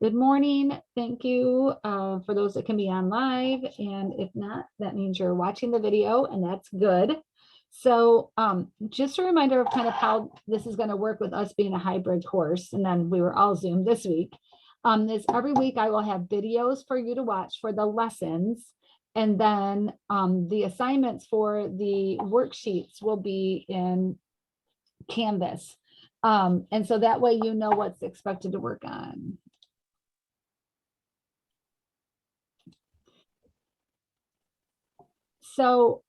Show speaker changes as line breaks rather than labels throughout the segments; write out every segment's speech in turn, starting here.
Good morning. Thank you for those that can be on live. And if not, that means you're watching the video and that's good. So just a reminder of kind of how this is going to work with us being a hybrid course. And then we were all Zoom this week. Is every week I will have videos for you to watch for the lessons. And then the assignments for the worksheets will be in Canvas. And so that way you know what's expected to work on. So,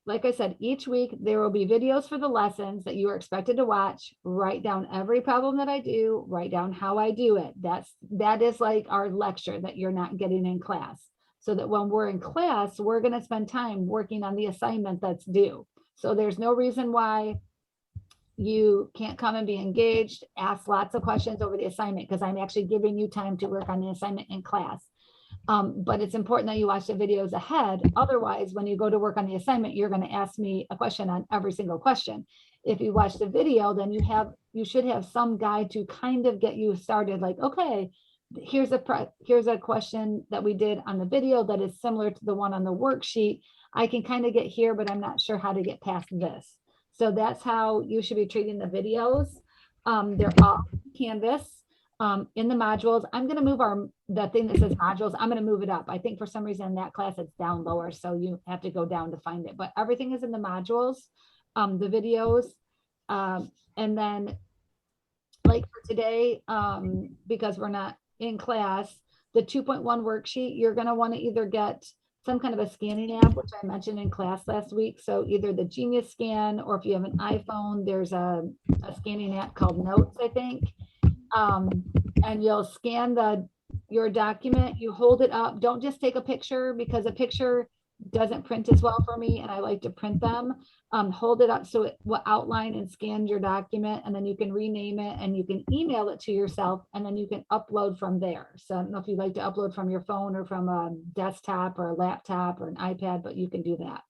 like I said, each week there will be videos for the lessons that you are expected to watch. Write down every problem that I do, write down how I do it. That is like our lecture that you're not getting in class. So that when we're in class, we're going to spend time working on the assignment that's due. So there's no reason why you can't come and be engaged, ask lots of questions over the assignment, because I'm actually giving you time to work on the assignment in class. But it's important that you watch the videos ahead. Otherwise, when you go to work on the assignment, you're going to ask me a question on every single question. If you watch the video, then you should have some guide to kind of get you started. Like, okay, here's a question that we did on the video that is similar to the one on the worksheet. I can kind of get here, but I'm not sure how to get past this. So that's how you should be treating the videos. They're all Canvas. In the modules, I'm going to move the thing that says modules. I'm going to move it up. I think for some reason in that class it's down lower, so you have to go down to find it. But everything is in the modules, the videos, and then like for today, because we're not in class, the 2.1 worksheet, you're going to want to either get some kind of a scanning app, which I mentioned in class last week. So either the Genius Scan, or if you have an iPhone, there's a scanning app called Notes, I think. And you'll scan your document, you hold it up. Don't just take a picture, because a picture doesn't print as well for me, and I like to print them. Hold it up so it will outline and scan your document, and then you can rename it and you can email it to yourself, and then you can upload from there. So I don't know if you'd like to upload from your phone or from a desktop or a laptop or an iPad, but you can do that.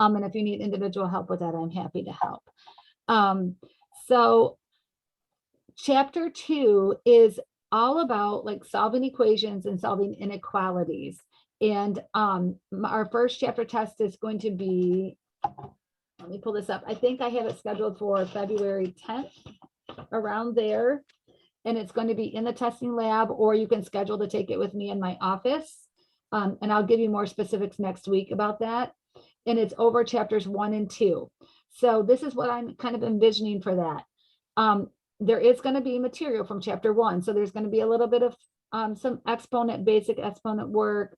And if you need individual help with that, I'm happy to help. So Chapter 2 is all about like solving equations and solving inequalities. And our first chapter test is going to be, let me pull this up. I think I have it scheduled for February 10th, around there. And it's going to be in the testing lab, or you can schedule to take it with me in my office. And I'll give you more specifics next week about that. And it's over chapters 1 and 2. So this is what I'm kind of envisioning for that. There is going to be material from chapter 1. So there's going to be a little bit of some basic exponent work,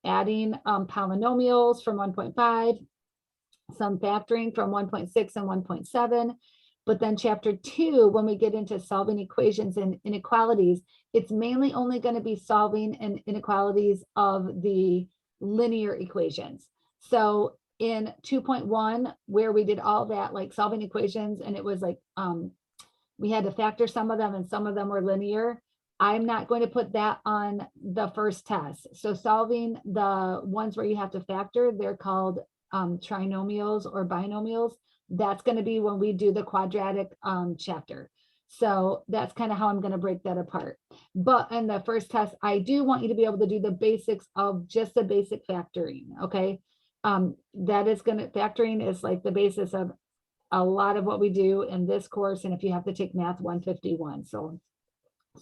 adding polynomials from 1.5, some factoring from 1.6 and 1.7. But then chapter 2, when we get into solving equations and inequalities, it's mainly only going to be solving inequalities of the linear equations. So in 2.1, where we did all that, like solving equations, and it was like, we had to factor some of them and some of them were linear. I'm not going to put that on the first test. So solving the ones where you have to factor, they're called trinomials or binomials. That's going to be when we do the quadratic chapter. So that's kind of how I'm going to break that apart. But in the first test, I do want you to be able to do the basics of just the basic factoring. Okay. Factoring is like the basis of a lot of what we do in this course, and if you have to take Math 151. So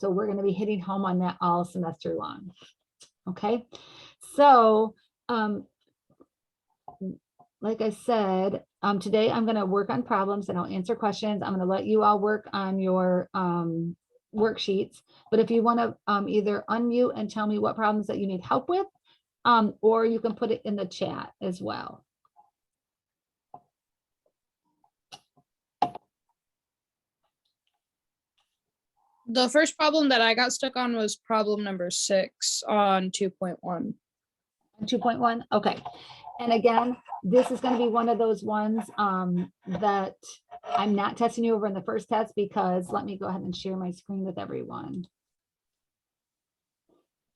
we're going to be hitting home on that all semester long. Okay, so like I said, today I'm going to work on problems and I'll answer questions. I'm going to let you all work on your worksheets, but if you want to either unmute and tell me what problems that you need help with, or you can put it in the chat as well.
The first problem that I got stuck on was problem number 6 on 2.1.
2.1, okay. And again, this is going to be one of those ones that I'm not testing you over in the first test, because let me go ahead and share my screen with everyone.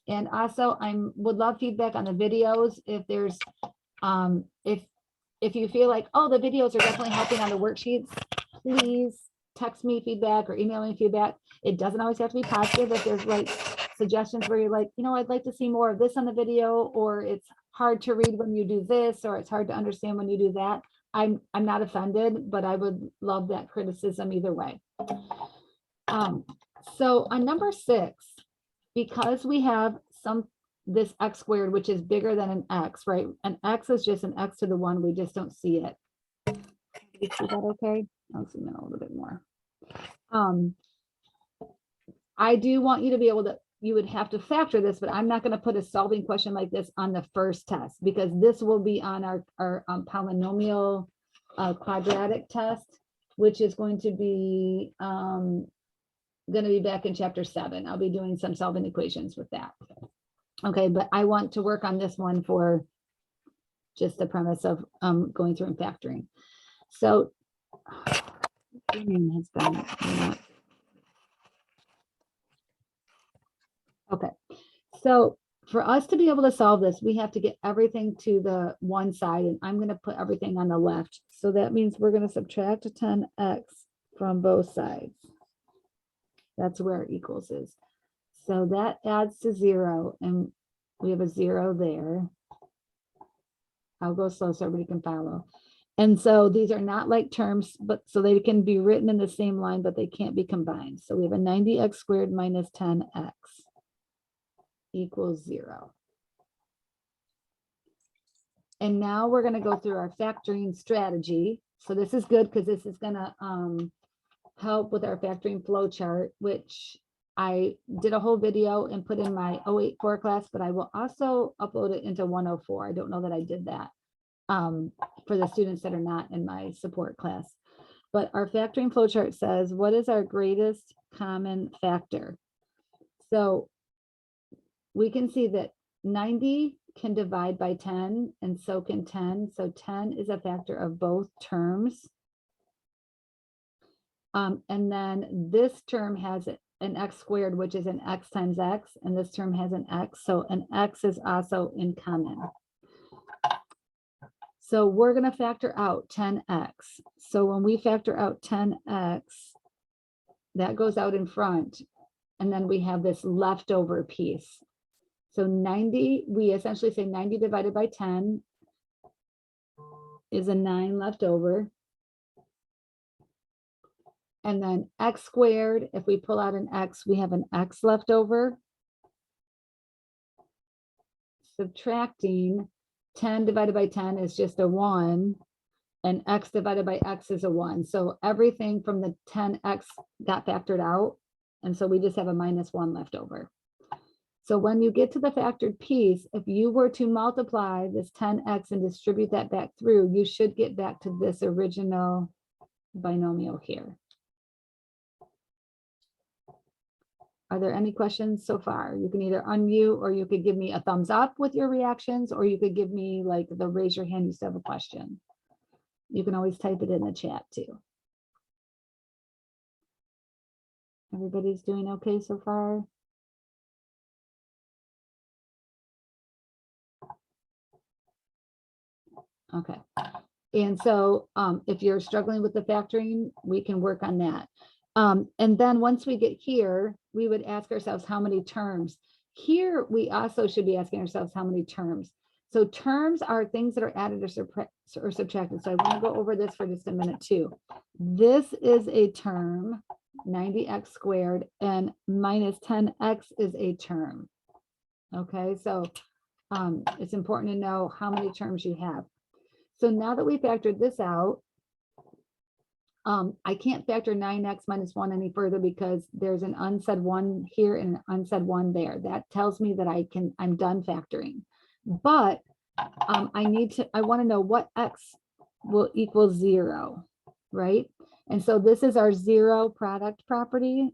And also would love feedback on the videos. If there's, if you feel like, oh, the videos are definitely helping on the worksheets, please text me feedback or email me feedback. It doesn't always have to be positive. If there's like suggestions where you're like, I'd like to see more of this on the video, or it's hard to read when you do this, or it's hard to understand when you do that, I'm not offended, but I would love that criticism either way. So on number 6, because we have this x squared, which is bigger than an x, right? An x is just an x to the 1. We just don't see it. You see that okay? I'll zoom in a little bit more. I do want you to be able to, you would have to factor this, but I'm not going to put a solving question like this on the first test, because this will be on our polynomial quadratic test, which is going to be back in chapter 7. I'll be doing some solving equations with that. Okay, but I want to work on this one for just the premise of going through and factoring. So has been, okay, so for us to be able to solve this, we have to get everything to the one side, and I'm going to put everything on the left. So that means we're going to subtract 10x from both sides. That's where equals is. So that adds to 0, and we have a 0 there. I'll go slow so everybody can follow. And so these are not like terms, but so they can be written in the same line, but they can't be combined. So we have a 90x squared minus 10x equals 0. And now we're going to go through our factoring strategy. So this is good because this is going to help with our factoring flow chart, which I did a whole video and put in my 084 class, but I will also upload it into 104. I don't know that I did that for the students that are not in my support class. But our factoring flow chart says, what is our greatest common factor? So we can see that 90 can divide by 10, and so can 10. So 10 is a factor of both terms. And then this term has an x squared, which is an x times x, and this term has an x. So an x is also in common. So we're going to factor out 10x. So when we factor out 10x, that goes out in front. And then we have this leftover piece. So 90, we essentially say 90 divided by 10 is a 9 left over. And then x squared, if we pull out an x, we have an x left over. Subtracting 10 divided by 10 is just a 1, and x divided by x is a 1. So everything from the 10x got factored out, and so we just have a minus 1 left over. So when you get to the factored piece, if you were to multiply this 10x and distribute that back through, you should get back to this original binomial here. Are there any questions so far? You can either unmute, or you could give me a thumbs up with your reactions, or you could give me like the raise your hand, you still have a question. You can always type it in the chat too. Everybody's doing okay so far? Okay. And so if you're struggling with the factoring, we can work on that. And then once we get here, we would ask ourselves how many terms. Here, we also should be asking ourselves how many terms. So terms are things that are added or subtracted. So I want to go over this for just a minute too. This is a term, 90x squared, and minus 10x is a term. Okay, so it's important to know how many terms you have. So now that we factored this out, I can't factor 9x minus 1 any further because there's an unsaid 1 here and an unsaid 1 there. That tells me that I'm done factoring. But I want to know what x will equal 0, right? And so this is our 0 product property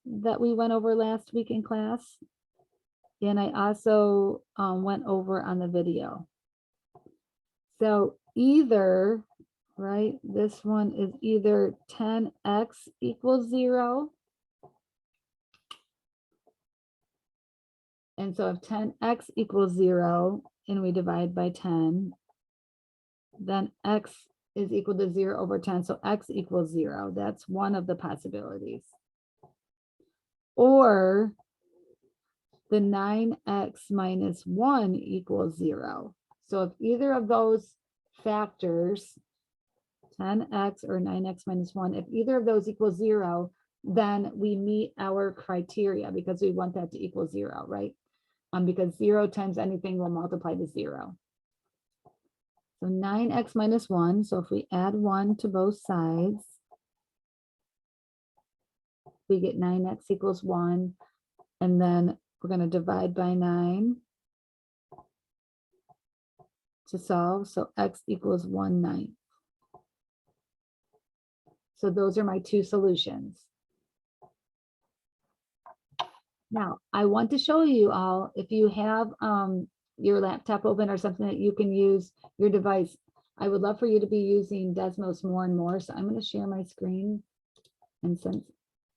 that we went over last week in class. And I also went over on the video. So either, right, this one is either 10x equals 0. And so if 10x equals 0 and we divide by 10, then x is equal to 0 over 10. So x equals 0. That's one of the possibilities. Or the 9x minus 1 equals 0. So if either of those factors, 10x or 9x minus 1, if either of those equals 0, then we meet our criteria because we want that to equal 0, right? Because 0 times anything will multiply to 0. So 9x minus 1. So if we add 1 to both sides, we get 9x equals 1. And then we're going to divide by 9 to solve. So x equals 1/9. So those are my two solutions. Now, I want to show you all, if you have your laptop open or something that you can use your device, I would love for you to be using Desmos more and more. So I'm going to share my screen. And since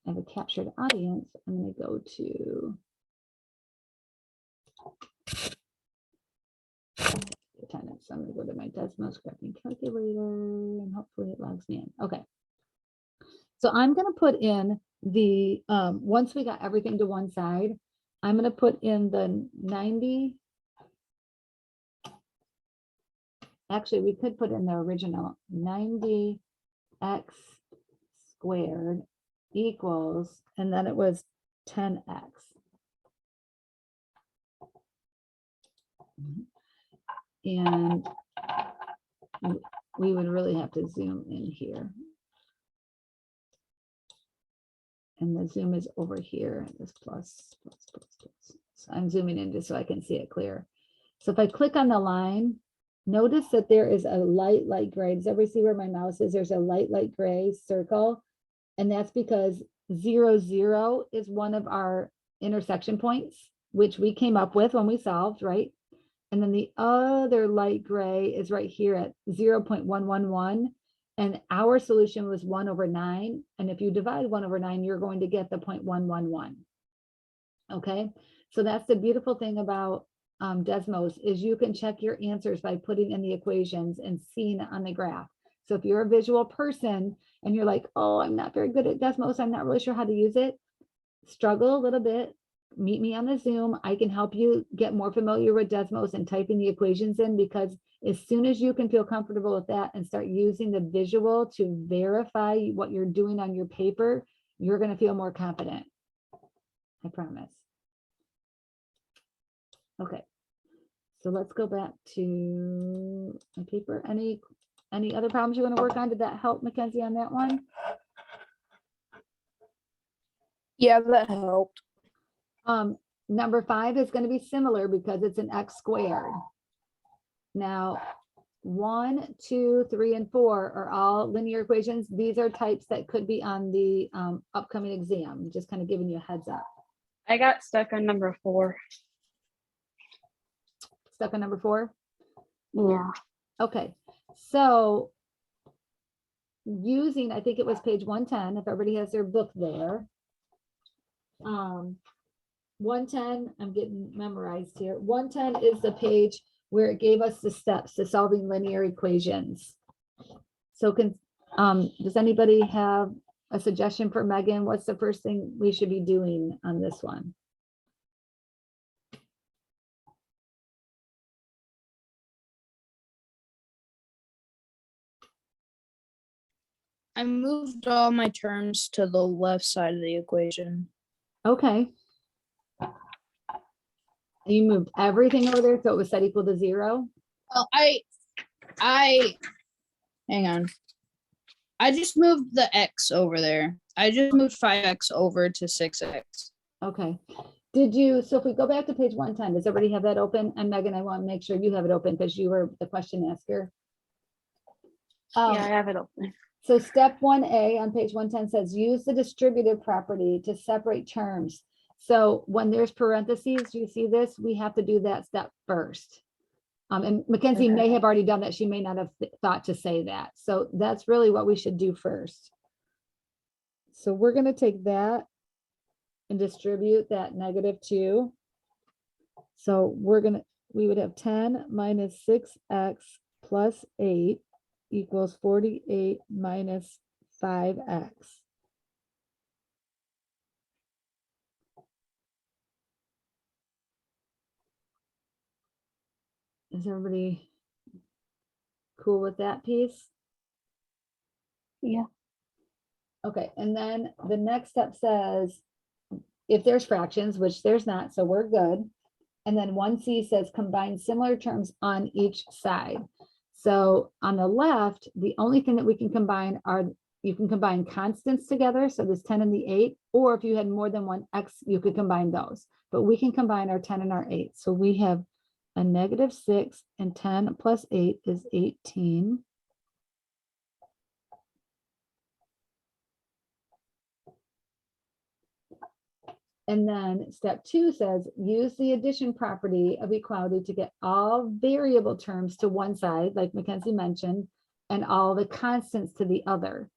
I have a captured audience, I'm going to go to attendance. So I'm going to go to my Desmos graphing calculator and hopefully it logs me in. Okay. So I'm going to put in the, once we got everything to one side, I'm going to put in the 90. Actually, we could put in the original 90x squared equals, and then it was 10x. And we would really have to zoom in here. And the zoom is over here, this plus. So I'm zooming in just so I can see it clear. So if I click on the line, notice that there is a light gray. Does everybody see where my mouse is? There's a light gray circle. And that's because 0, 0 is one of our intersection points, which we came up with when we solved, right? And then the other light gray is right here at 0.111. And our solution was 1 over 9. And if you divide 1 over 9, you're going to get the 0.111. Okay, so that's the beautiful thing about Desmos is you can check your answers by putting in the equations and seeing it on the graph. So if you're a visual person and you're like, oh, I'm not very good at Desmos, I'm not really sure how to use it, struggle a little bit, meet me on the Zoom. I can help you get more familiar with Desmos and typing the equations in, because as soon as you can feel comfortable with that and start using the visual to verify what you're doing on your paper, you're going to feel more confident. I promise. Okay, so let's go back to my paper. Any other problems you want to work on? Did that help, Mackenzie, on that one?
Yeah, that helped.
Number 5 is going to be similar because it's an x squared. Now, 1, 2, 3, and 4 are all linear equations. These are types that could be on the upcoming exam. Just kind of giving you a heads up.
I got stuck on number 4.
Stuck on number 4?
Yeah.
Okay, so using, I think it was page 110, if everybody has their book there. 110, I'm getting memorized here. 110 is the page where it gave us the steps to solving linear equations. So does anybody have a suggestion for Megan? What's the first thing we should be doing on this one?
I moved all my terms to the left side of the equation.
Okay. You moved everything over there so it was set equal to 0?
Well, I hang on. I just moved the x over there. I just moved 5x over to 6x.
Okay. Did you, so if we go back to page 110, does everybody have that open? And Megan, I want to make sure you have it open because you were the question asker.
Yeah, I have it open.
So step 1A on page 110 says use the distributive property to separate terms. So when there's parentheses, you see this, we have to do that step first. And Mackenzie may have already done that. She may not have thought to say that. So that's really what we should do first. So we're going to take that and distribute that -2. So we would have 10 minus 6x plus 8 equals 48 minus 5x. Is everybody cool with that piece?
Yeah.
Okay, and then the next step says, if there's fractions, which there's not, so we're good. And then 1C says combine similar terms on each side. So on the left, the only thing that we can combine are, you can combine constants together. So this 10 and the 8, or if you had more than one x, you could combine those. But we can combine our 10 and our 8. So we have a -6 and 10 plus 8 is 18. And then step 2 says, use the addition property of equality to get all variable terms to one side, like Mackenzie mentioned, and all the constants to the other.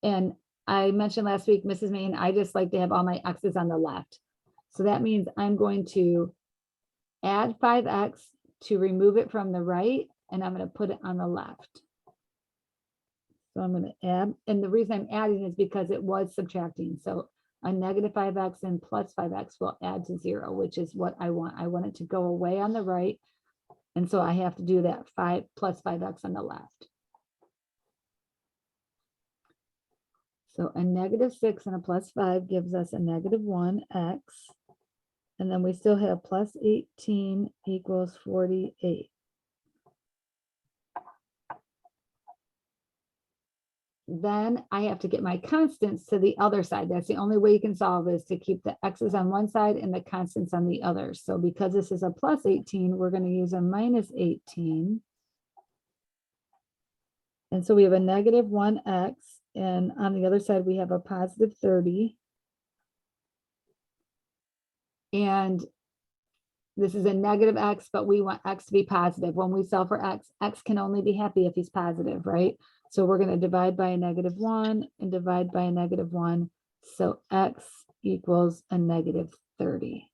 And I mentioned last week, Mrs. Main, I just like to have all my x's on the left. So that means I'm going to add 5x to remove it from the right, and I'm going to put it on the left. So I'm going to add, and the reason I'm adding is because it was subtracting. So a -5x and plus 5x will add to 0, which is what I want. I want it to go away on the right. And so I have to do that 5 plus 5x on the left. So a -6 and a plus 5 gives us a -1x. And then we still have plus 18 equals 48. Then I have to get my constants to the other side. That's the only way you can solve is to keep the x's on one side and the constants on the other. So because this is a plus 18, we're going to use a minus 18. And so we have a -1x, and on the other side, we have a positive 30. And this is a -x, but we want x to be positive. When we solve for x, x can only be happy if he's positive, right? So we're going to divide by a -1 and divide by a -1. So x equals a -30.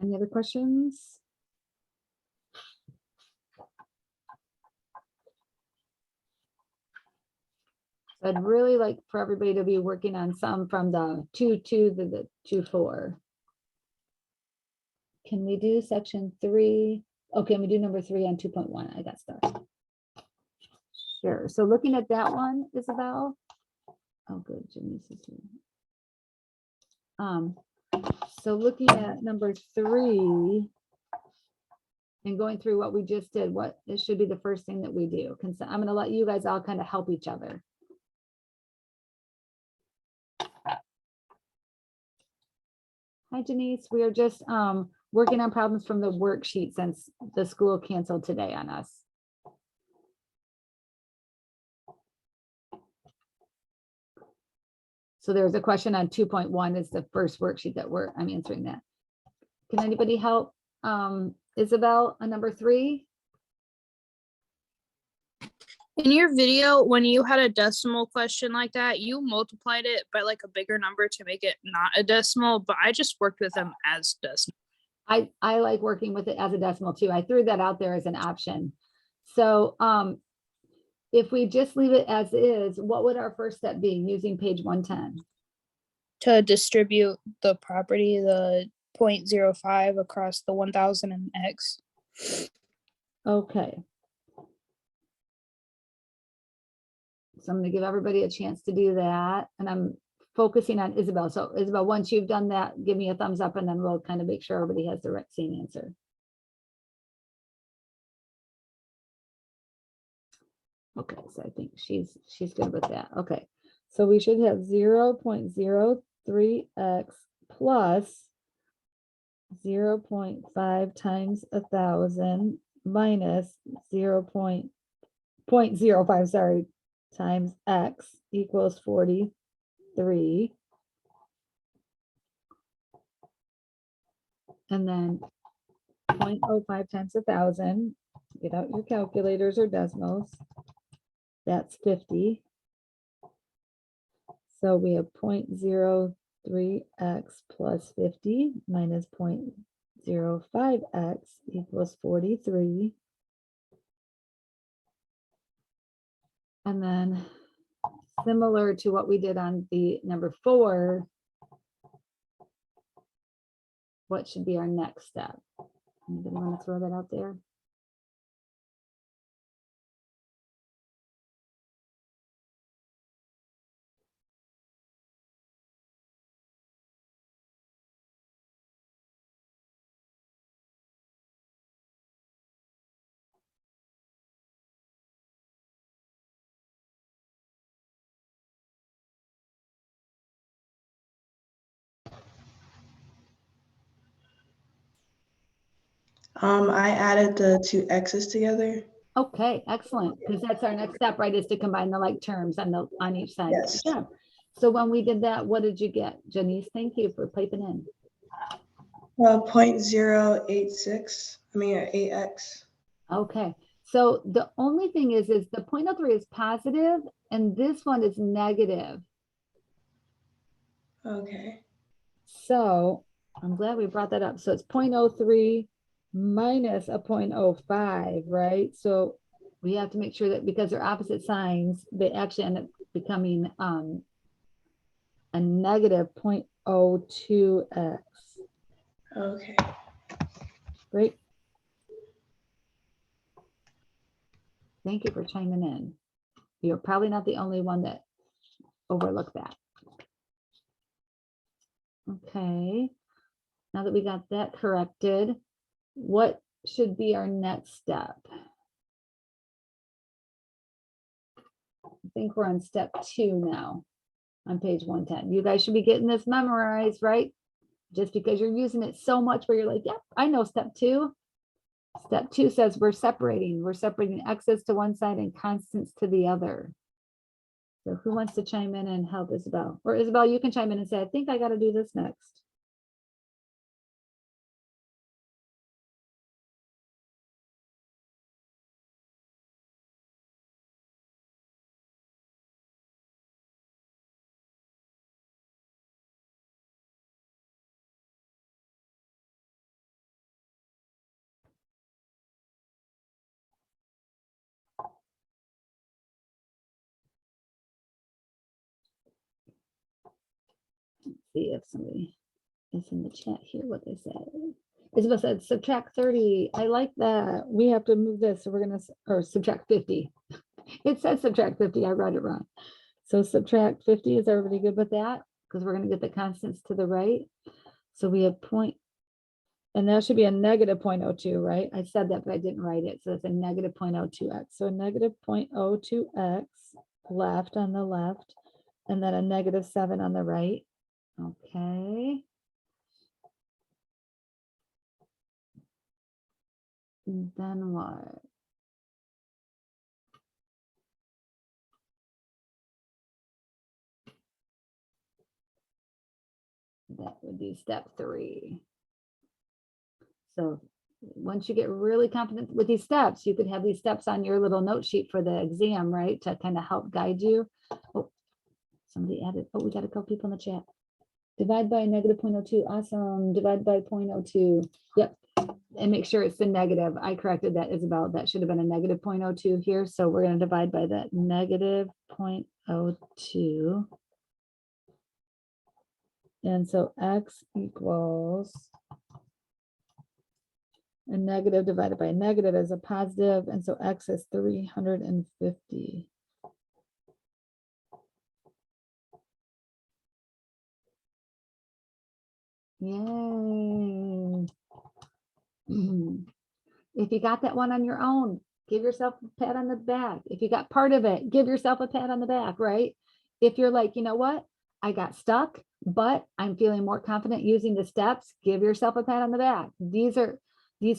Any other questions? I'd really like for everybody to be working on some from the 2.2 to the 2.4. Can we do section 3? Oh, can we do number 3 on 2.1? I got stuff. Sure. So looking at that one, Isabel. Oh, good. Janice is here. So looking at number 3 and going through what we just did, what this should be the first thing that we do. I'm going to let you guys all kind of help each other. Hi, Janice. We are just working on problems from the worksheet since the school canceled today on us. So there's a question on 2.1 is the first worksheet that I'm answering that. Can anybody help Isabel on number 3?
In your video, when you had a decimal question like that, you multiplied it by like a bigger number to make it not a decimal, but I just worked with them as decimal.
I like working with it as a decimal too. I threw that out there as an option. So if we just leave it as is, what would our first step be using page 110?
To distribute the property, the 0.05 across the 1000 and x.
Okay. So I'm going to give everybody a chance to do that. And I'm focusing on Isabel. So Isabel, once you've done that, give me a thumbs up and then we'll kind of make sure everybody has the right same answer. Okay, so I think she's good with that. Okay, so we should have 0.03x plus 0.5 times 1000 minus 0.05, sorry, times x equals 43. And then 0.05 times 1,000. Get out your calculators or Desmos. That's 50. So we have 0.03x plus 50 minus 0.05x equals 43. And then similar to what we did on the number 4, what should be our next step? Anybody want to throw that out there?
I added the two x's together.
Okay, excellent. Because that's our next step, right? Is to combine the like terms on each side.
Yes.
Good job. So when we did that, what did you get? Janice, thank you for piping in.
0.086. I mean, 8x.
Okay. So the only thing is the 0.03 is positive and this one is negative.
Okay.
So I'm glad we brought that up. So it's 0.03 minus a 0.05, right? So we have to make sure that because they're opposite signs, they actually end up becoming a negative 0.02x.
Okay.
Great. Thank you for chiming in. You're probably not the only one that overlooked that. Okay. Now that we got that corrected, what should be our next step? I think we're on step 2 now on page 110. You guys should be getting this memorized, right? Just because you're using it so much where you're like, yep, I know step 2. Step 2 says we're separating x's to one side and constants to the other. So who wants to chime in and help Isabel? Or Isabel, you can chime in and say, I think I got to do this next. See if somebody is in the chat here what they said. Isabel said subtract 30. I like that. We have to move this. So we're going to, or subtract 50. It says subtract 50. I read it wrong. So subtract 50. Is everybody good with that? Because we're going to get the constants to the right. So we have point, and that should be a negative 0.02, right? I said that, but I didn't write it. So it's a negative 0.02x. So a negative 0.02x left on the left, and then a negative 7 on the right. Okay. And then what? That would be step 3. So once you get really confident with these steps, you could have these steps on your little note sheet for the exam, right? To kind of help guide you. Oh, somebody added, oh, we got a couple people in the chat. Divide by negative 0.02. Awesome. Divide by 0.02. Yep. And make sure it's the negative. I corrected that, Isabel. That should have been a negative 0.02 here. So we're going to divide by that negative 0.02. And so x equals a negative divided by a negative is a positive, and so x is 350. Yay. If you got that one on your own, give yourself a pat on the back. If you got part of it, give yourself a pat on the back, right? If you're like, you know what, I got stuck, but I'm feeling more confident using the steps, give yourself a pat on the back. These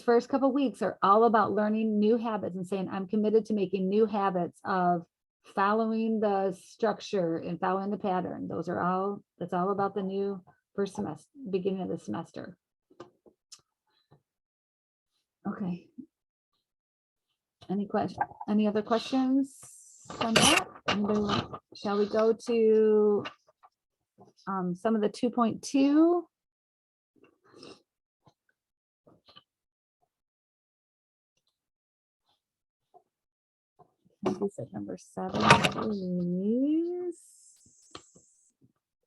first couple of weeks are all about learning new habits and saying, I'm committed to making new habits of following the structure and following the pattern. That's all about the new first semester, beginning of the semester. Okay. Any other questions on that? Shall we go to some of the 2.2? Is it number 7, please?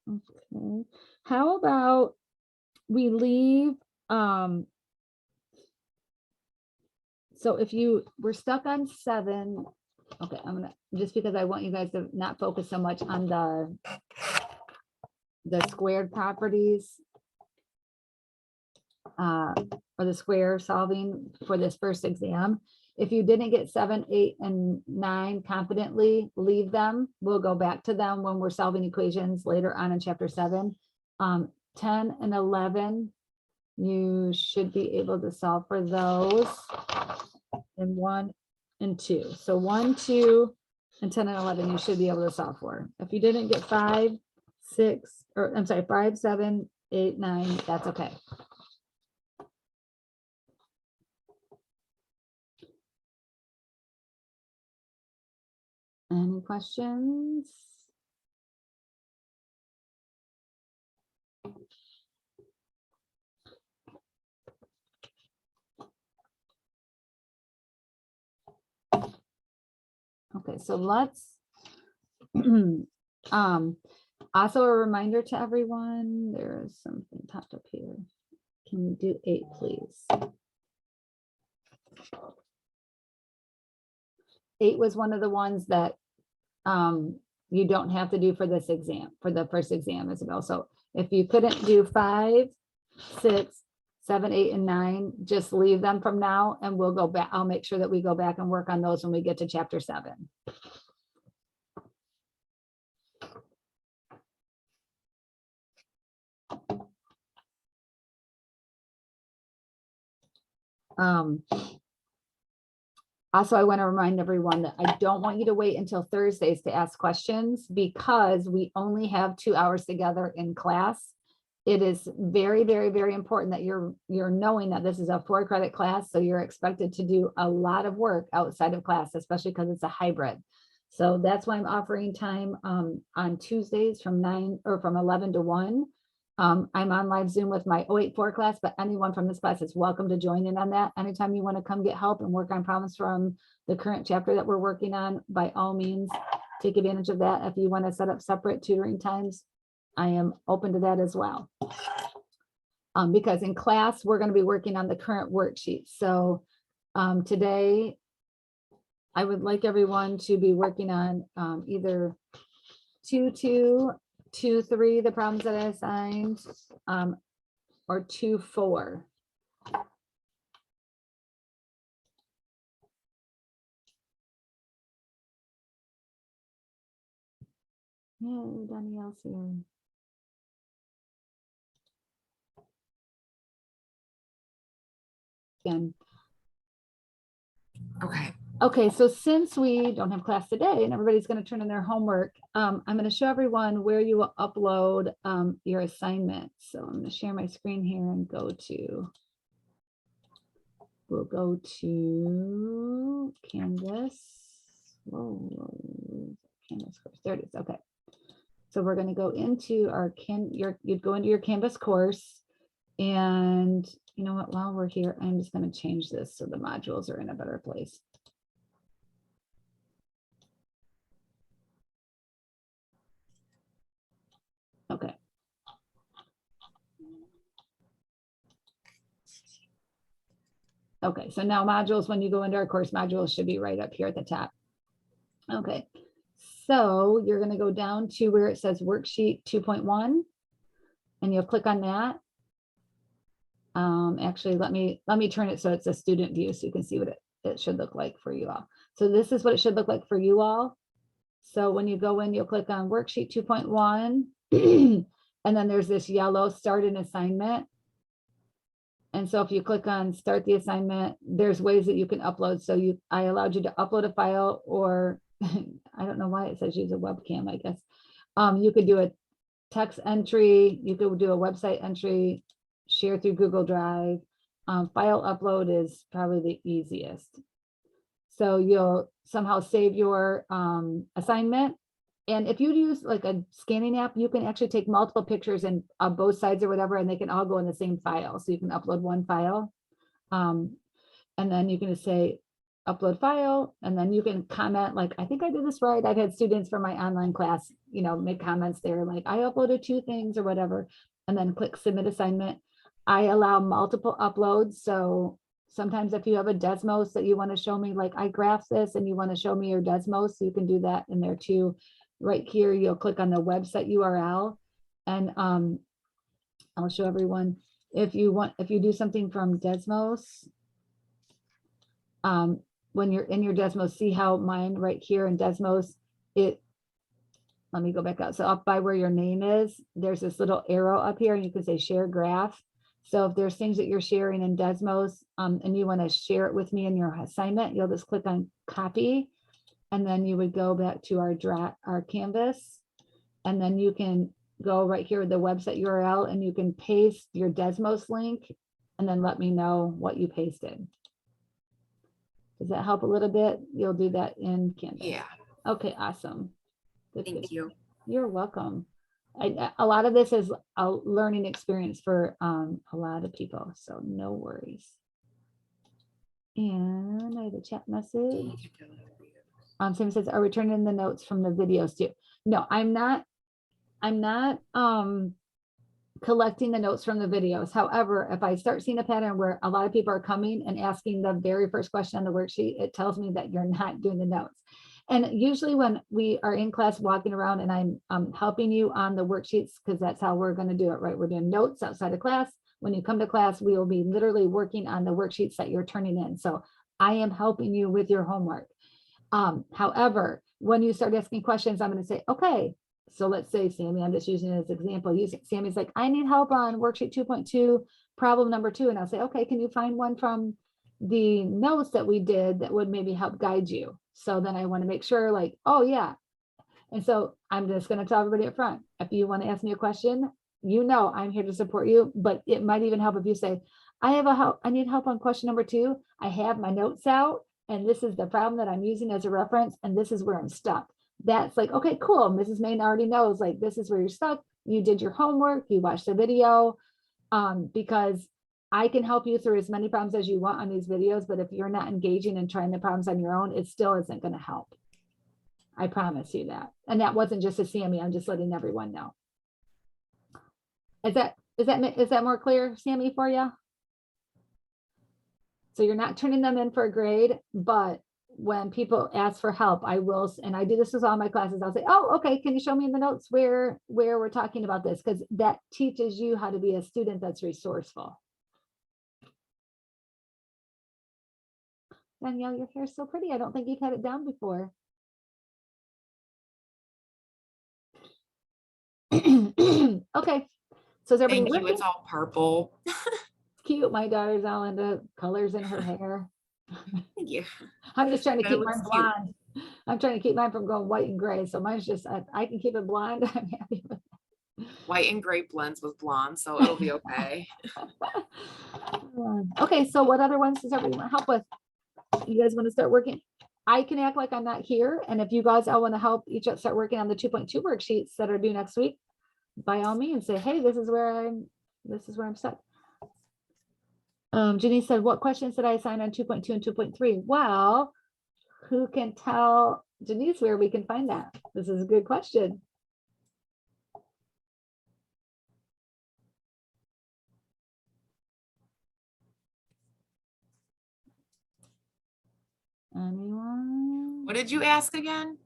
Okay. How about we leave, so if we're stuck on 7, okay, just because I want you guys to not focus so much on the squared properties, or the square solving for this first exam. If you didn't get 7, 8, and 9 confidently, leave them. We'll go back to them when we're solving equations later on in chapter 7. 10 and 11, you should be able to solve for those in 1 and 2. So 1, 2, and 10 and 11, you should be able to solve for. If you didn't get 5, 6, or I'm sorry, 5, 7, 8, 9, that's okay. Any questions? Okay, so let's, also a reminder to everyone, there is something popped up here. Can we do 8, please? 8 was one of the ones that you don't have to do for this exam, for the first exam, Isabel. So if you couldn't do 5, 6, 7, 8, and 9, just leave them from now and we'll go back. I'll make sure that we go back and work on those when we get to chapter 7. Also, I want to remind everyone that I don't want you to wait until Thursdays to ask questions because we only have 2 hours together in class. It is very, very, very important that you're knowing that this is a 4-credit class. So you're expected to do a lot of work outside of class, especially because it's a hybrid. So that's why I'm offering time on Tuesdays from 9 or from 11 to 1. I'm on live Zoom with my 084 class, but anyone from this class is welcome to join in on that. Anytime you want to come get help and work on problems from the current chapter that we're working on, by all means, take advantage of that. If you want to set up separate tutoring times, I am open to that as well. Because in class, we're going to be working on the current worksheet. So today, I would like everyone to be working on either 2-2, 2-3, the problems that I assigned, or 2-4. Yeah, Danielle's here. Again. Okay, so since we don't have class today and everybody's going to turn in their homework, I'm going to show everyone where you will upload your assignment. So I'm going to share my screen here and we'll go to Canvas. Whoa, Canvas course. There it is. Okay. So we're going to go into our you'd go into your Canvas course. And you know what, while we're here, I'm just going to change this so the modules are in a better place. Okay. Okay, so now modules, when you go into our course, modules should be right up here at the top. Okay, so you're going to go down to where it says worksheet 2.1 and you'll click on that. Actually, let me turn it so it's a student view so you can see what it should look like for you all. So this is what it should look like for you all. So when you go in, you'll click on worksheet 2.1 and then there's this yellow start an assignment. And so if you click on start the assignment, there's ways that you can upload. So I allowed you to upload a file, or I don't know why it says use a webcam, I guess. You could do a text entry, you could do a website entry, share through Google Drive. file upload is probably the easiest. So you'll somehow save your assignment. And if you use like a scanning app, you can actually take multiple pictures and both sides or whatever, and they can all go in the same file. So you can upload one file. And then you can just say upload file, and then you can comment like, I think I did this right. I've had students from my online class, you know, make comments there like I uploaded 2 things or whatever, and then click submit assignment. I allow multiple uploads. So sometimes if you have a Desmos that you want to show me, like I graphed this and you want to show me your Desmos, you can do that in there too. Right here, you'll click on the website URL, and I'll show everyone. If you do something from Desmos, when you're in your Desmos, see how mine right here in Desmos, let me go back out. So up by where your name is, there's this little arrow up here and you can say share graph. So if there's things that you're sharing in Desmos and you want to share it with me in your assignment, you'll just click on copy, and then you would go back to our Canvas, and then you can go right here with the website URL and you can paste your Desmos link and then let me know what you pasted. Does that help a little bit? You'll do that in Canvas.
Yeah,
Okay, awesome. Good,
thank
good.
you.
You're welcome. A lot of this is a learning experience for a lot of people, so no worries. And I have a chat message. Sam says, are we turning the notes from the videos too? No, I'm not collecting the notes from the videos. However, if I start seeing a pattern where a lot of people are coming and asking the very first question on the worksheet, it tells me that you're not doing the notes. And usually when we are in class walking around and I'm helping you on the worksheets, because that's how we're going to do it, right? We're doing notes outside of class. When you come to class, we will be literally working on the worksheets that you're turning in. So I am helping you with your homework. However, when you start asking questions, I'm going to say, okay, so let's say, Sammy, I'm just using it as an example. Sammy's like, I need help on worksheet 2.2, problem number 2. And I'll say, okay, can you find one from the notes that we did that would maybe help guide you? So then I want to make sure like, oh yeah. And so I'm just going to tell everybody up front, if you want to ask me a question, you know, I'm here to support you, but it might even help if you say, I need help on question number 2. I have my notes out and this is the problem that I'm using as a reference. And this is where I'm stuck. That's like, okay, cool. Mrs. Main already knows, like, this is where you're stuck. You did your homework, you watched the video, because I can help you through as many problems as you want on these videos, but if you're not engaging and trying the problems on your own, it still isn't going to help. I promise you that. And that wasn't just a Sammy. I'm just letting everyone know. Is that more clear, Sammy, for you? So you're not turning them in for a grade, but when people ask for help, I will, and I do this with all my classes, I'll say, oh, okay, can you show me in the notes where we're talking about this? Because that teaches you how to be a student that's resourceful. Danielle, your hair is so pretty. I don't think you've had it down before. Okay, so is everybody
Thank you.
working?
It's all purple.
Cute. My daughter's all into colors in her hair.
Thank you.
I'm just trying to
That
keep
looks
mine
cute.
blonde. I'm trying to keep mine from going white and gray. So mine's just, I can keep it blonde. I'm happy with
White and gray blends with blonde, so it'll be okay.
Okay, so what other ones does everybody want help with? You guys want to start working? I can act like I'm not here. And if you guys all want to help each other start working on the 2.2 worksheets that are due next week, by all means say, hey, this is where I'm stuck. Jenny said, what questions did I assign on 2.2 and 2.3? Well, who can tell Denise where we can find that? This is a good question. Anyone?
What did you ask again?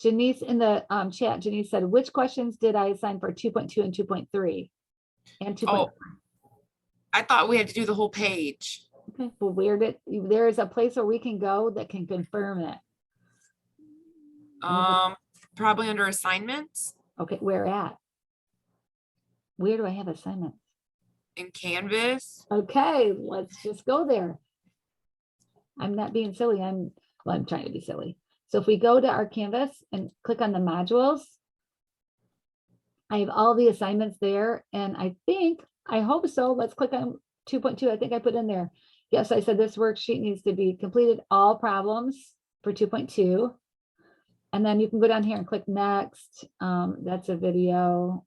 Janice in the chat, Janice said, which questions did I assign for 2.2 and 2.3 and 2.4?
Oh, I thought we had to do the whole page.
Okay, well, there is a place where we can go that can confirm it.
Probably under assignments
Okay, where at? Where do I have assignments?
in Canvas.
Okay, let's just go there. I'm not being silly. I'm trying to be silly. So if we go to our Canvas and click on the modules, I have all the assignments there. And I hope so. Let's click on 2.2, I think I put in there. Yes, I said this worksheet needs to be completed all problems for 2.2. And then you can go down here and click next. That's a video.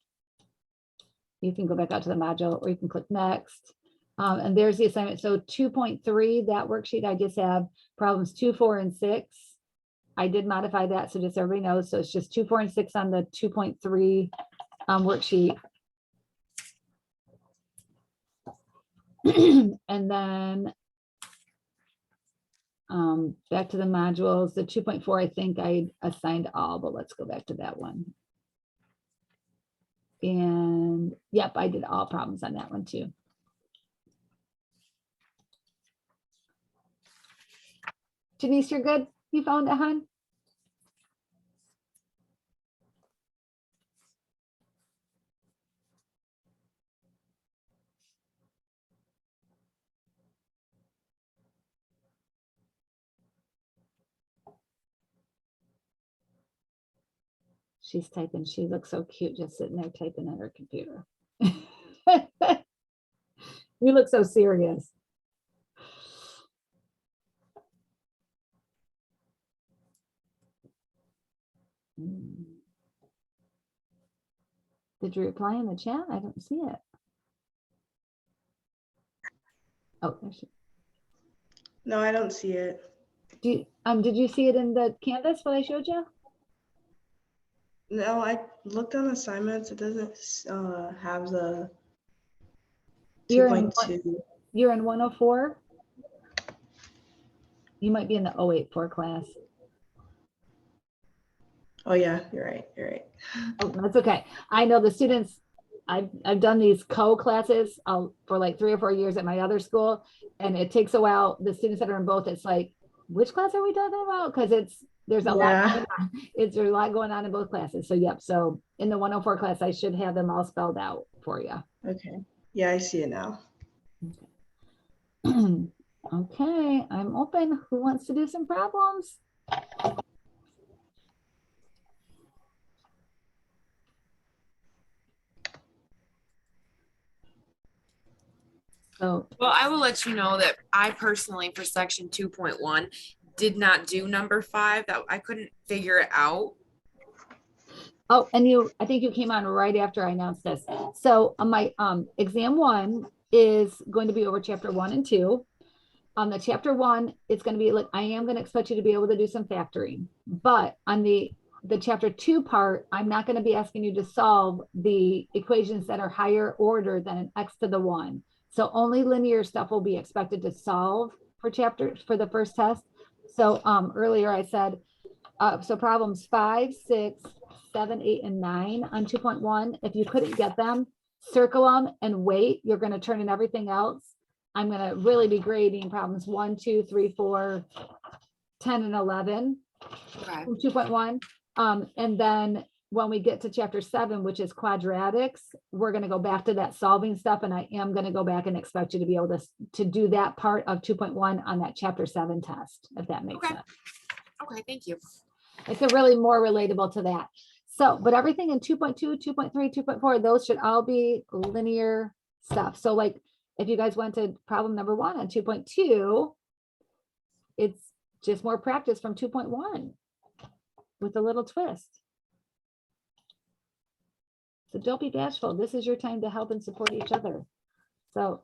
You can go back out to the module or you can click next. And there's the assignment. So 2.3, that worksheet, I just have problems 2, 4, and 6. I did modify that, so just so everybody knows. So it's just 2, 4, and 6 on the 2.3 worksheet. And then back to the modules, the 2.4, I think I assigned all, but let's go back to that one. And yep, I did all problems on that one too. Janice, you're good? You found it, hon? She's typing. She looks so cute just sitting there typing on her computer. You look so serious. Did you reply in the chat? I don't see it. Oh, there she.
No, I don't see it.
Did you see it in the Canvas what I showed you?
No, I looked on assignments. It doesn't have the
You're in
2.2.
You're in 104. You might be in the 084 class.
Oh yeah, you're right. You're right.
Oh, that's okay. I know the students, I've done these co-classes for like 3 or 4 years at my other school, and it takes a while. The students that are in both, it's like, which class are we talking about? Because there's a lot going on. There's a lot going on in both classes. So yep. So in the 104 class, I should have them all spelled out for you.
Okay. Yeah, I see it now.
Okay, I'm open. Who wants to do some problems? So,
Well, I will let you know that I personally, for section 2.1, did not do number 5. That I couldn't figure it out.
oh, and I think you came on right after I announced this. So my exam 1 is going to be over chapter 1 and 2. On the chapter 1, it's going to be like, I am going to expect you to be able to do some factoring, but on the chapter 2 part, I'm not going to be asking you to solve the equations that are higher order than an x to the 1. So only linear stuff will be expected to solve for the first test. So earlier I said, so problems 5, 6, 7, 8, and 9 on 2.1. If you couldn't get them, circle them and wait. You're going to turn in everything else. I'm going to really be grading problems 1, 2, 3, 4, 10, and 11
Okay.
from 2.1. And then when we get to chapter 7, which is quadratics, we're going to go back to that solving stuff. And I am going to go back and expect you to be able to do that part of 2.1 on that chapter 7 test, if that makes sense.
Okay, thank you.
It's really more relatable to that. So, but everything in 2.2, 2.3, 2.4, those should all be linear stuff. So like, if you guys went to problem number 1 on 2.2, it's just more practice from 2.1 with a little twist. So don't be bashful. This is your time to help and support each other. So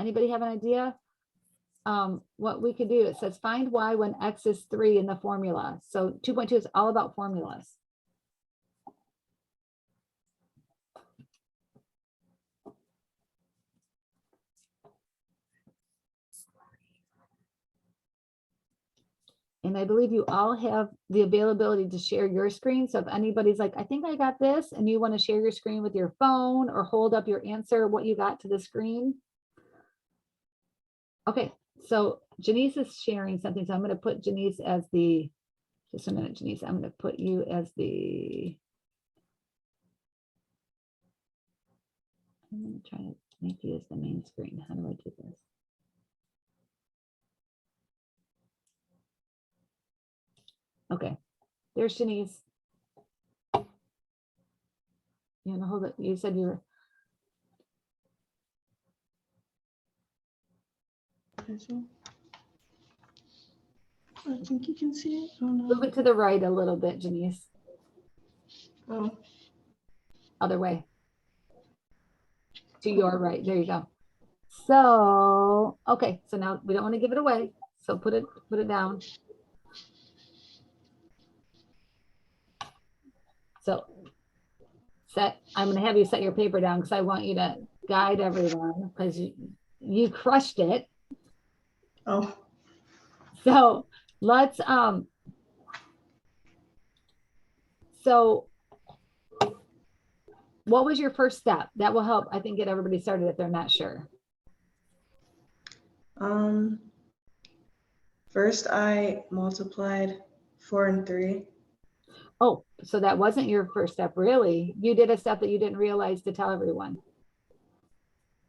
anybody have an idea? What we could do, it says find y when x is 3 in the formula. So 2.2 is all about formulas. And I believe you all have the availability to share your screen. So if anybody's like, I think I got this, and you want to share your screen with your phone or hold up your answer, what you got to the screen. Okay, so Janice is sharing something. So I'm going to put Janice as just a minute, Janice, I'm going to put you as I'm going to try to make you as the main screen. How do I do this? Okay, there's Janice. You want to hold it? You said you were.
pencil. I think you can see it. Oh,
Move
no.
it to the right a little bit, Janice.
Oh,
Other way. To your right. There you go. So, okay. So now we don't want to give it away. So put it down. So I'm going to have you set your paper down because I want you to guide everyone because you crushed it.
oh,
So let's, so what was your first step? That will help, I think, get everybody started if they're not sure.
First I multiplied 4 and 3.
Oh, so that wasn't your first step, really? You did a step that you didn't realize to tell everyone.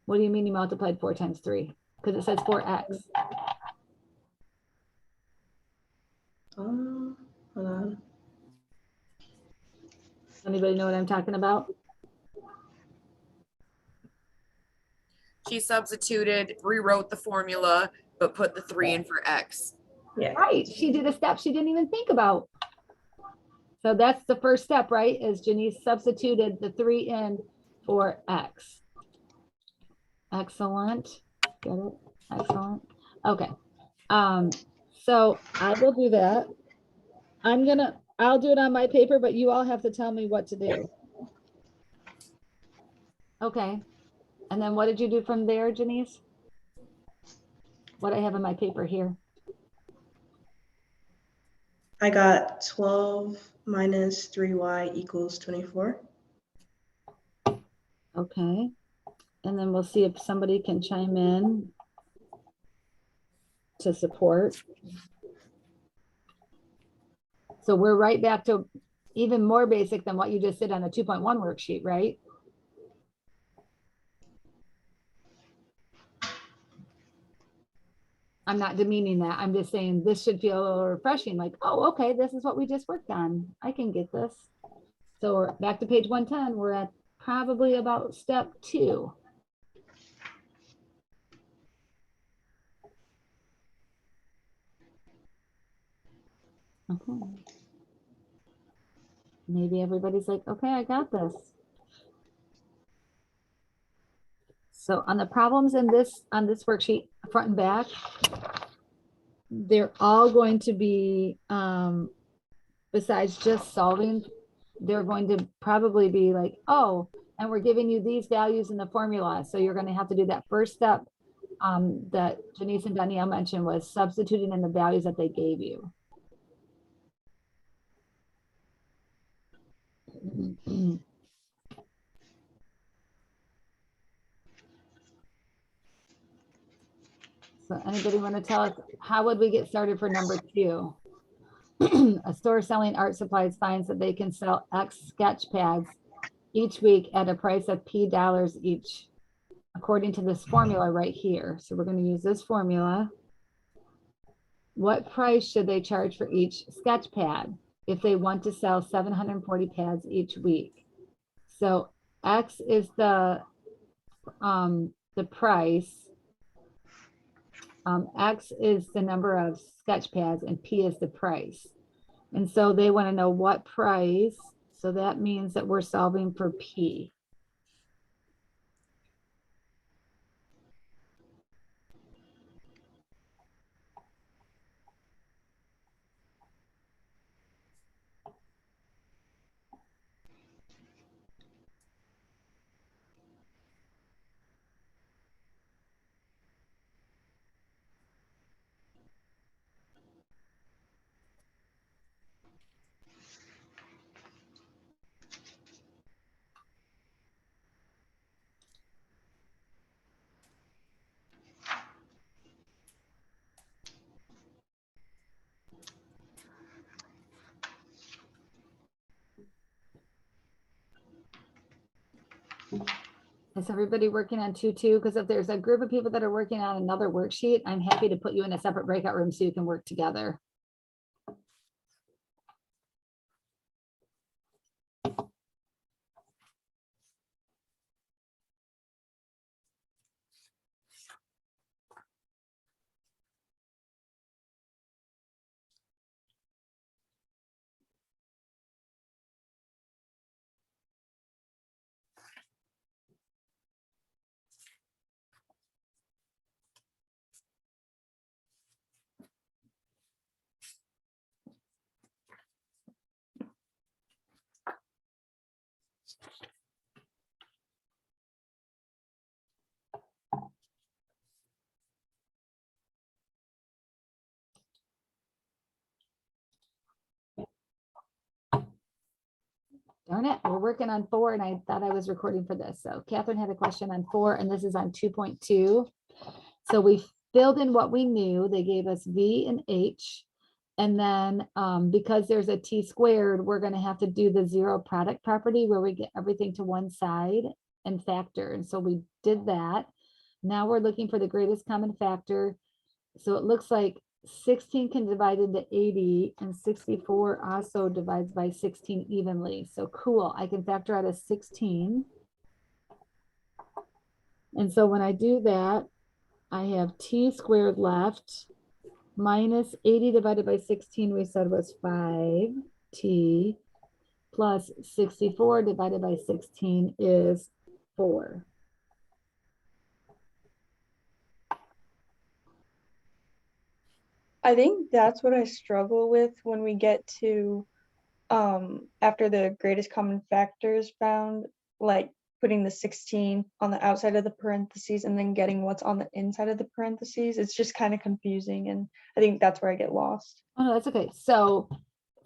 What do you mean you multiplied 4 times 3? Because it says 4x.
Hold on.
Anybody know what I'm talking about?
She substituted, rewrote the formula, but put the 3 in for X.
Yeah.
Right, she did a step she didn't even think about. So that's the first step, right? Is Janice substituted the 3 in for X. Excellent. Get it? Excellent. Okay. So I will do that. I'll do it on my paper, but you all have to tell me what to do. Okay. And then what did you do from there, Janice? What I have in my paper here.
I got 12 minus 3y equals 24.
Okay. And then we'll see if somebody can chime in to support. So we're right back to even more basic than what you just did on the 2.1 worksheet, right? I'm not demeaning that. I'm just saying this should feel a little refreshing, like, oh, okay, this is what we just worked on. I can get this. So we're back to page 110. We're at probably about step 2. Okay. Maybe everybody's like, okay, I got this. So on the problems on this worksheet, front and back, they're all going to be, besides just solving, they're going to probably be like, oh, and we're giving you these values in the formula. So you're going to have to do that first step that Janice and Danielle mentioned, was substituting in the values that they gave you. So anybody want to tell us, how would we get started for number 2? A store selling art supplies finds that they can sell X sketch pads each week at a price of P dollars each, according to this formula right here. So we're going to use this formula. What price should they charge for each sketch pad if they want to sell 740 pads each week? So X is the price. X is the number of sketch pads and P is the price. And so they want to know what price. So that means that we're solving for P. Is everybody working on 2.2? Because if there's a group of people that are working on another worksheet, I'm happy to put you in a separate breakout room so you can work together. Darn it, we're working on 4 and I thought I was recording for this. So Catherine had a question on 4 and this is on 2.2. So we filled in what we knew. They gave us V and H. And then because there's a T squared, we're gonna have to do the zero product property where we get everything to one side and factor. And so we did that. Now we're looking for the greatest common factor. So it looks like 16 can divide into 80 and 64 also divides by 16 evenly. So cool, I can factor out a 16. And so when I do that, I have T squared left minus 80 divided by 16 we said was 5T plus 64 divided by 16 is 4.
I think that's what I struggle with when we get to after the greatest common factor is found, like putting the 16 on the outside of the parentheses and then getting what's on the inside of the parentheses. It's just kind of confusing, and I think that's where I get lost.
Oh, no, that's okay. So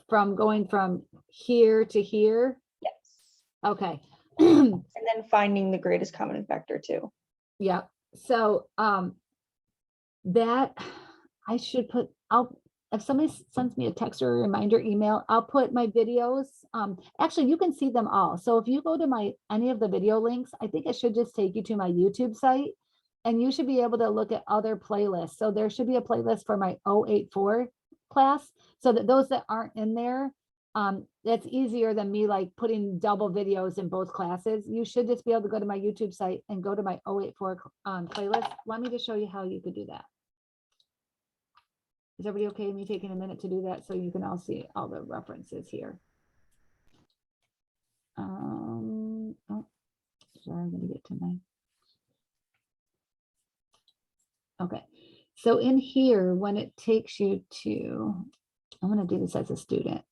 from going from here to here,
Yes.
okay.
And then finding the greatest common factor too.
Yeah, so that I should put, if somebody sends me a text or a reminder email, I'll put my videos. Actually, you can see them all. So if you go to any of the video links, I think it should just take you to my YouTube site and you should be able to look at other playlists. So there should be a playlist for my 084 class so that those that aren't in there, that's easier than me like putting double videos in both classes. You should just be able to go to my YouTube site and go to my 084 playlist. Let me just show you how you could do that. Is everybody okay with me taking a minute to do that so you can all see all the references here? Oh, sorry, I'm going to get to my. Okay, so in here, when it takes you to, I'm going to do this as a student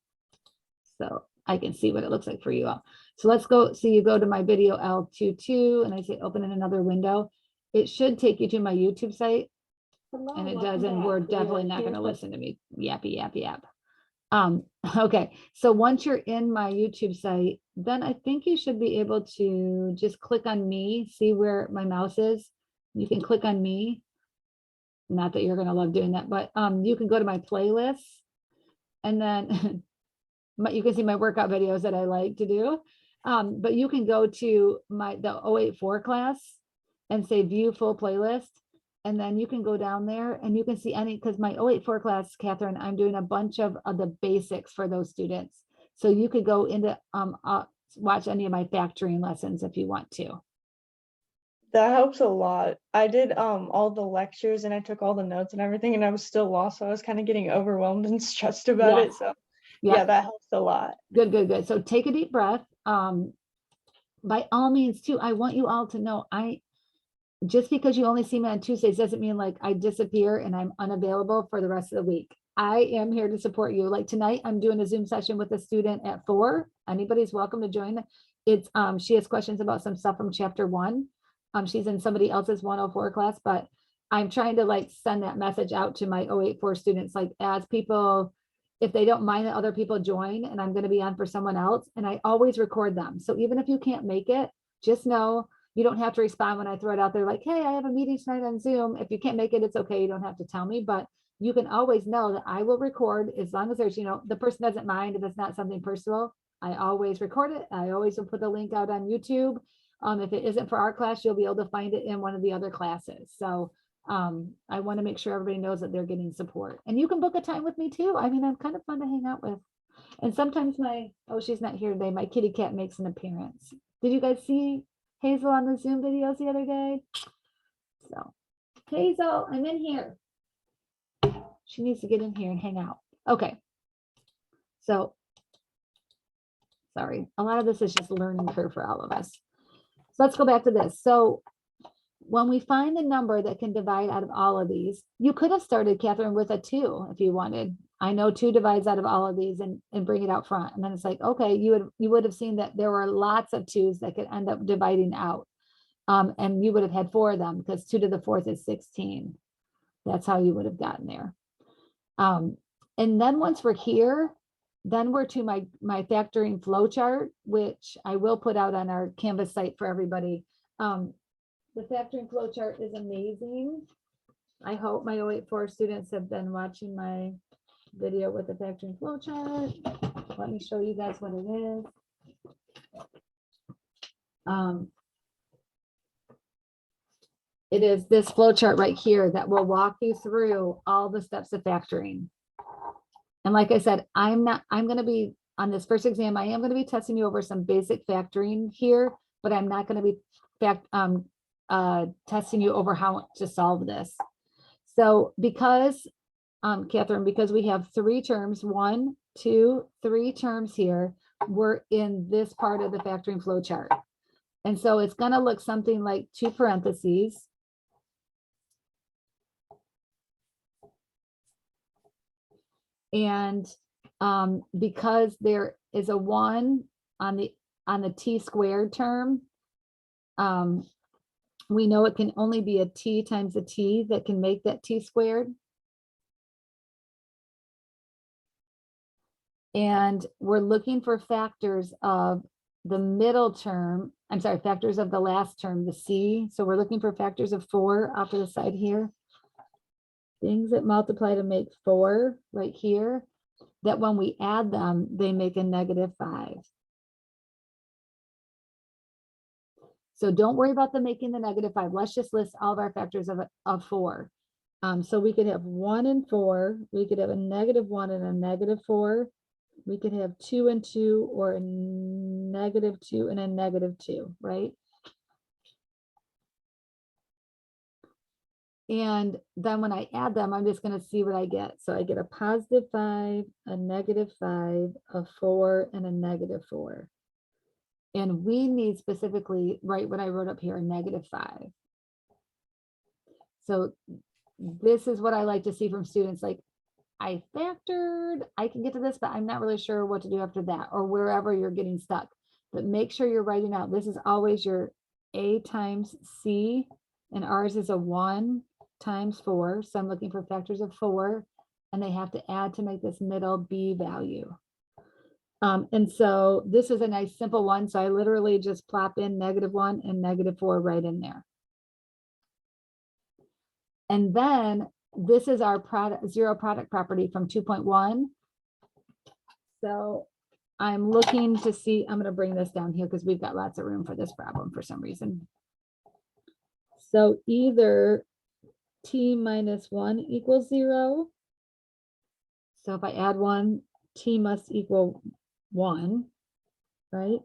so I can see what it looks like for you all. So let's go. So you go to my video L22 and I say open in another window. It should take you to my YouTube site. And it does, and we're definitely not going to listen to me yappy, yappy, yap. Okay, so once you're in my YouTube site, then I think you should be able to just click on me, see where my mouse is. You can click on me. Not that you're going to love doing that, but you can go to my playlist and then you can see my workout videos that I like to do. But you can go to the 084 class and say view full playlist. And then you can go down there and you can see any, because my 084 class, Catherine, I'm doing a bunch of the basics for those students. So you could go into watch any of my factoring lessons if you want to.
That helps a lot. I did all the lectures and I took all the notes and everything, and I was still lost. So I was kind of getting overwhelmed and stressed about
Yeah.
it. So yeah, that helps a lot.
Good, good, good. So take a deep breath. By all means too, I want you all to know just because you only see me on Tuesdays doesn't mean like I disappear and I'm unavailable for the rest of the week. I am here to support you. Like tonight, I'm doing a Zoom session with a student at 4. Anybody's welcome to join. It's she has questions about some stuff from chapter 1. She's in somebody else's 104 class, but I'm trying to like send that message out to my 084 students, like as people, if they don't mind that other people join, and I'm going to be on for someone else, and I always record them. So even if you can't make it, just know you don't have to respond when I throw it out there like, hey, I have a meeting tonight on Zoom. If you can't make it, it's okay. You don't have to tell me, but you can always know that I will record as long as there's, the person doesn't mind if it's not something personal. I always record it. I always will put the link out on YouTube. If it isn't for our class, you'll be able to find it in one of the other classes. So I want to make sure everybody knows that they're getting support. And you can book a time with me too. I mean, I'm kind of fun to hang out with. And sometimes she's not here today. My kitty cat makes an appearance. Did you guys see Hazel on the Zoom videos the other day? So Hazel, I'm in here. She needs to get in here and hang out. Okay. So sorry, a lot of this is just learning curve for all of us. So let's go back to this. So when we find the number that can divide out of all of these, you could have started, Catherine, with a 2 if you wanted. I know 2 divides out of all of these and bring it out front. And then it's like, okay, you would have seen that there were lots of 2s that could end up dividing out. And you would have had 4 of them because 2 to the 4th is 16. That's how you would have gotten there. And then once we're here, Then we're to my factoring flow chart, which I will put out on our Canvas site for everybody. The factoring flow chart is amazing. I hope my 084 students have been watching my video with the factoring flow chart. Let me show you guys what it is. It is this flow chart right here that will walk you through all the steps of factoring. And like I said, I'm going to be on this first exam, I am going to be testing you over some basic factoring here, but I'm not going to be testing you over how to solve this. So because, Catherine, because we have 3 terms, 1, 2, 3 terms here, we're in this part of the factoring flow chart. And so it's going to look something like 2 parentheses. And because there is a 1 on the t squared term, we know it can only be a t times a t that can make that t squared. And we're looking for factors of the middle term, I'm sorry, factors of the last term, the c. So we're looking for factors of 4 off to the side here. Things that multiply to make 4 right here, that when we add them, they make a -5. So don't worry about them making the -5. Let's just list all of our factors of 4. So we could have 1 and 4. We could have a -1 and a -4. We could have 2 and 2, or a -2 and a -2, right? And then when I add them, I'm just going to see what I get. So I get a +5, a -5, a 4, and a -4. And we need specifically, right, what I wrote up here, a -5. So this is what I like to see from students. Like, I factored, I can get to this, but I'm not really sure what to do after that, or wherever you're getting stuck. But make sure you're writing out, this is always your A times C, and ours is a 1 times 4. So I'm looking for factors of 4, and they have to add to make this middle B value. And so this is a nice simple one. So I literally just plop in -1 and -4 right in there. And then this is our zero product property from 2.1. So I'm looking to see, I'm going to bring this down here because we've got lots of room for this problem for some reason. So either t minus 1 equals 0. So if I add 1, t must equal 1, right?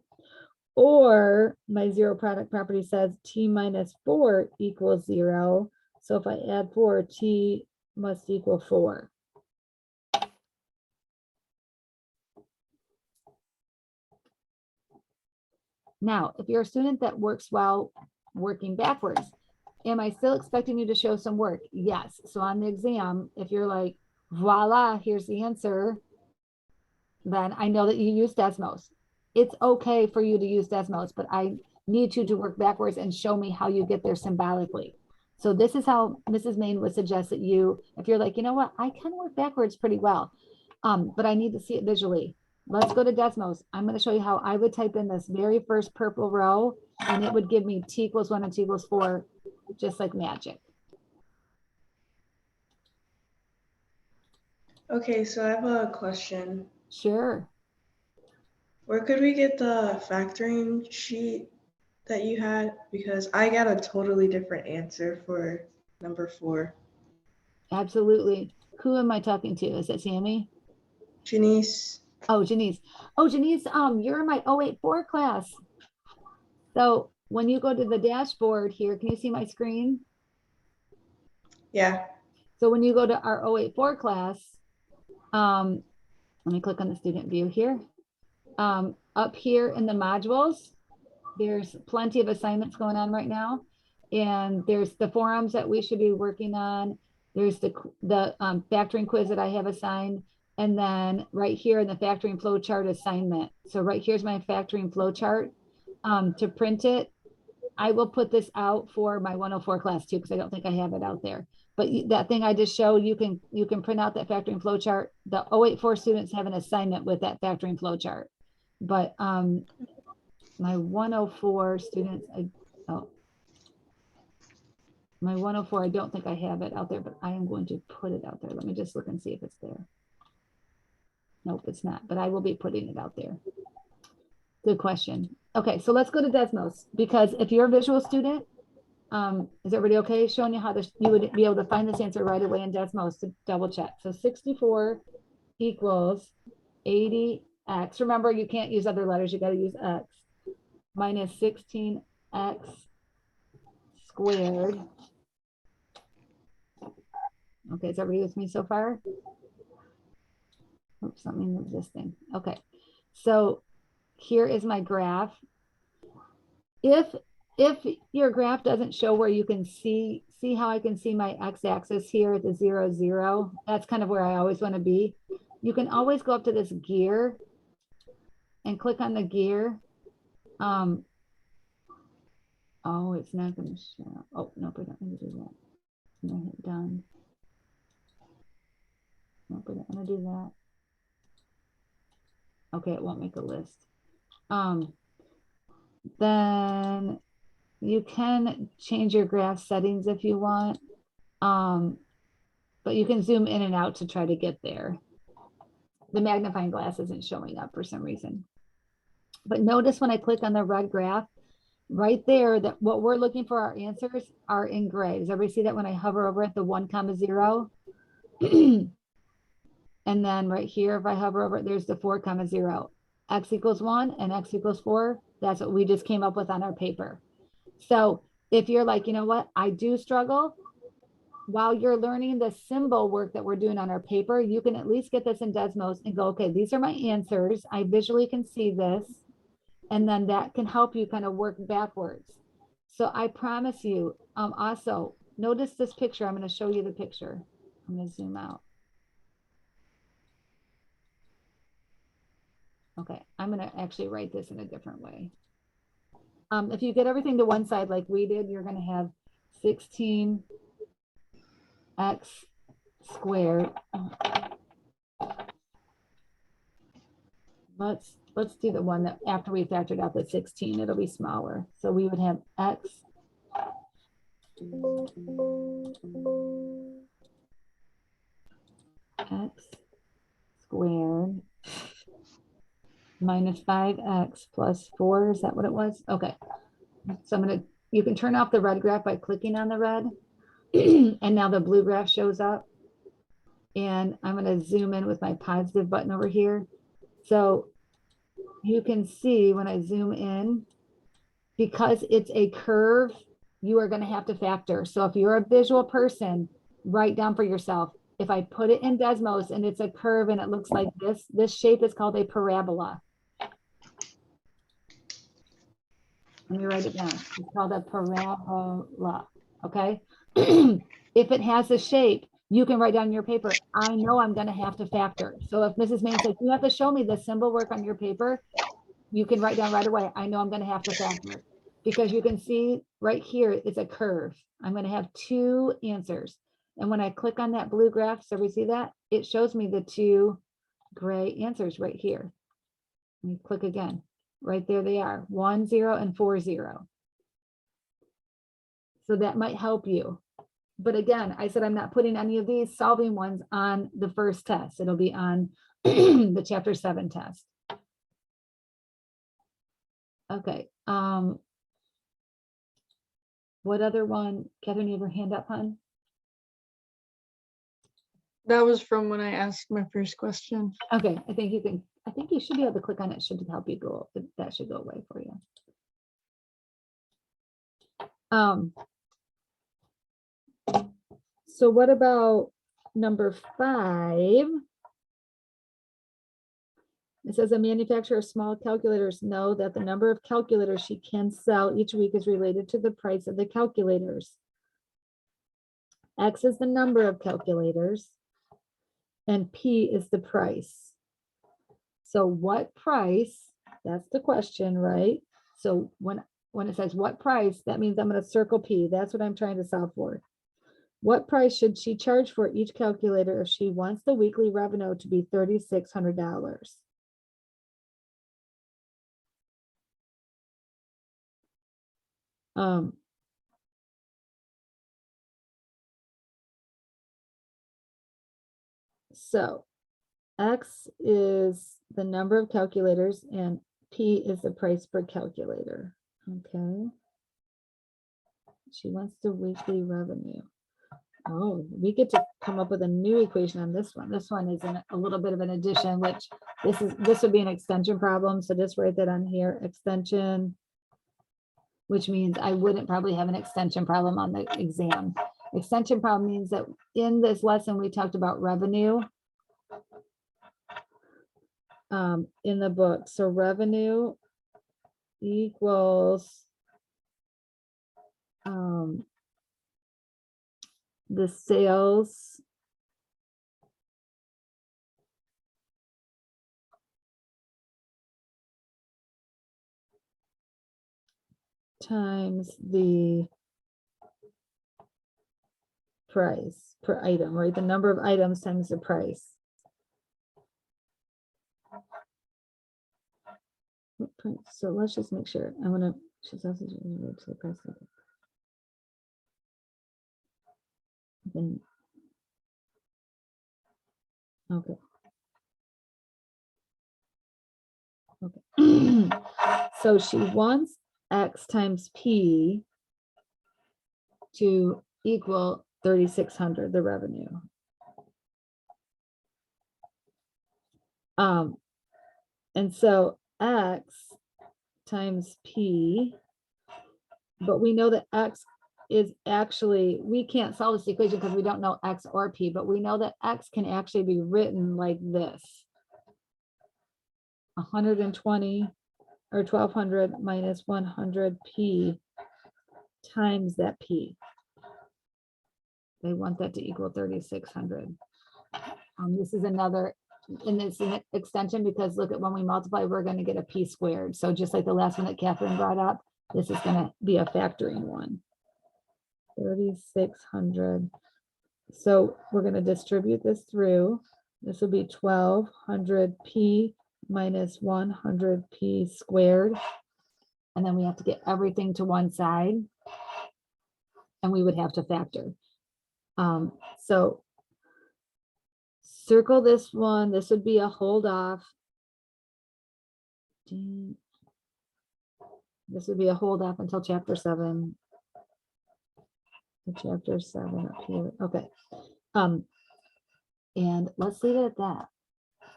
Or my zero product property says t minus 4 equals 0. So if I add 4, t must equal 4. Now, if you're a student that works well working backwards, am I still expecting you to show some work? Yes. So on the exam, if you're like, voila, here's the answer, then I know that you use Desmos. It's okay for you to use Desmos, but I need you to work backwards and show me how you get there symbolically. So this is how Mrs. Main would suggest that you, if you're like, you know what, I can work backwards pretty well, but I need to see it visually. Let's go to Desmos. I'm going to show you how I would type in this very first purple row, and it would give me t equals 1 and t equals 4, just like magic.
Okay, so I have a question.
Sure.
Where could we get the factoring sheet that you had? Because I got a totally different answer for number 4.
Absolutely. Who am I talking to? Is it Sammy?
Janice.
Oh, Janice. Oh, Janice, you're in my 084 class. So when you go to the dashboard here, can you see my screen?
Yeah.
So when you go to our 084 class, let me click on the student view here. Up here in the modules, there's plenty of assignments going on right now. And there's the forums that we should be working on. There's the factoring quiz that I have assigned. And then right here in the factoring flow chart assignment. So right here's my factoring flow chart. To print it, I will put this out for my 104 class too, because I don't think I have it out there. But that thing I just showed, you can print out that factoring flow chart. The 084 students have an assignment with that factoring flow chart. But my 104 students, my 104, I don't think I have it out there, but I am going to put it out there. Let me just look and see if it's there. Nope, it's not, but I will be putting it out there. Good question. Okay, so let's go to Desmos, because if you're a visual student, is everybody okay showing you how you would be able to find this answer right away in Desmos to double check? So 64 equals 80x. Remember, you can't use other letters, you got to use x, minus 16x squared. Okay, is everybody with me so far? Oops, let me move this thing. Okay, so here is my graph. If your graph doesn't show where you can see how I can see my x-axis here at the 0, 0, that's kind of where I always want to be. You can always go up to this gear and click on the gear. Oh, it's not going to show. Oh, nope, I don't need to do that. I'm going to hit done. Nope, I don't want to do that. Okay, it won't make a list. Then you can change your graph settings if you want, but you can zoom in and out to try to get there. The magnifying glass isn't showing up for some reason. But notice when I click on the red graph, right there, that what we're looking for, our answers are in gray. Does everybody see that when I hover over at the 1, 0? And then right here, if I hover over it, there's the 4, 0. X equals 1 and x equals 4. That's what we just came up with on our paper. So if you're like, you know what, I do struggle, while you're learning the symbol work that we're doing on our paper, you can at least get this in Desmos and go, okay, these are my answers. I visually can see this. And then that can help you kind of work backwards. So I promise you, also, notice this picture. I'm going to show you the picture. I'm going to zoom out. Okay, I'm going to actually write this in a different way. If you get everything to one side like we did, you're going to have 16x squared. Let's do the one that after we factored out the 16, it'll be smaller. So we would have x squared minus 5x plus 4. Is that what it was? Okay. So you can turn off the red graph by clicking on the red. And now the blue graph shows up. And I'm going to zoom in with my positive button over here. So you can see when I zoom in, because it's a curve, you are going to have to factor. So if you're a visual person, write down for yourself. If I put it in Desmos and it's a curve and it looks like this shape is called a parabola. Let me write it down. It's called a parabola. Okay. If it has a shape, you can write down your paper, I know I'm going to have to factor. So if Mrs. Main says, you have to show me the symbol work on your paper, you can write down right away, I know I'm going to have to factor. Because you can see right here, it's a curve. I'm going to have 2 answers. And when I click on that blue graph, so we see that, it shows me the 2 gray answers right here. Let me click again. Right there they are, 1, 0 and 4, 0. So that might help you. But again, I said I'm not putting any of these solving ones on the first test. It'll be on the chapter 7 test. Okay. What other one? Catherine, you have your hand up, hon?
That was from when I asked my first question.
Okay, I think you should be able to click on it. Should help you go. That should go away for you. So what about number 5? It says a manufacturer of small calculators know that the number of calculators she can sell each week is related to the price of the calculators. X is the number of calculators and P is the price. So what price, that's the question, right? So when it says what price, that means I'm going to circle P. That's what I'm trying to solve for. What price should she charge for each calculator if she wants the weekly revenue to be $3,600? So X is the number of calculators and P is the price per calculator. Okay. She wants the weekly revenue. Oh, we get to come up with a new equation on this one. This one is a little bit of an addition, which this would be an extension problem. So just write that on here, extension, which means I wouldn't probably have an extension problem on the exam. Extension problem means that in this lesson, we talked about revenue in the book. So revenue equals the sales times the price per item, right? The number of items times the price. So let's just make sure. I'm gonna, she's also to the price. Then, okay. Okay. So she wants X times P to equal 3,600, the revenue. And so X times P, but we know that X is actually, we can't solve this equation because we don't know X or P, but we know that X can actually be written like this. 120 or 1,200 minus 100 P times that P. They want that to equal 3,600. This is another, and it's an extension because look at when we multiply, we're going to get a P squared. So just like the last one that Catherine brought up, this is going to be a factoring one. 3,600. So we're going to distribute this through. This will be 1,200 P minus 100 P squared. And then we have to get everything to one side. And we would have to factor. So circle this one. This would be a hold off. This would be a hold off until chapter 7. Chapter 7 up here. Okay. And let's leave it at that.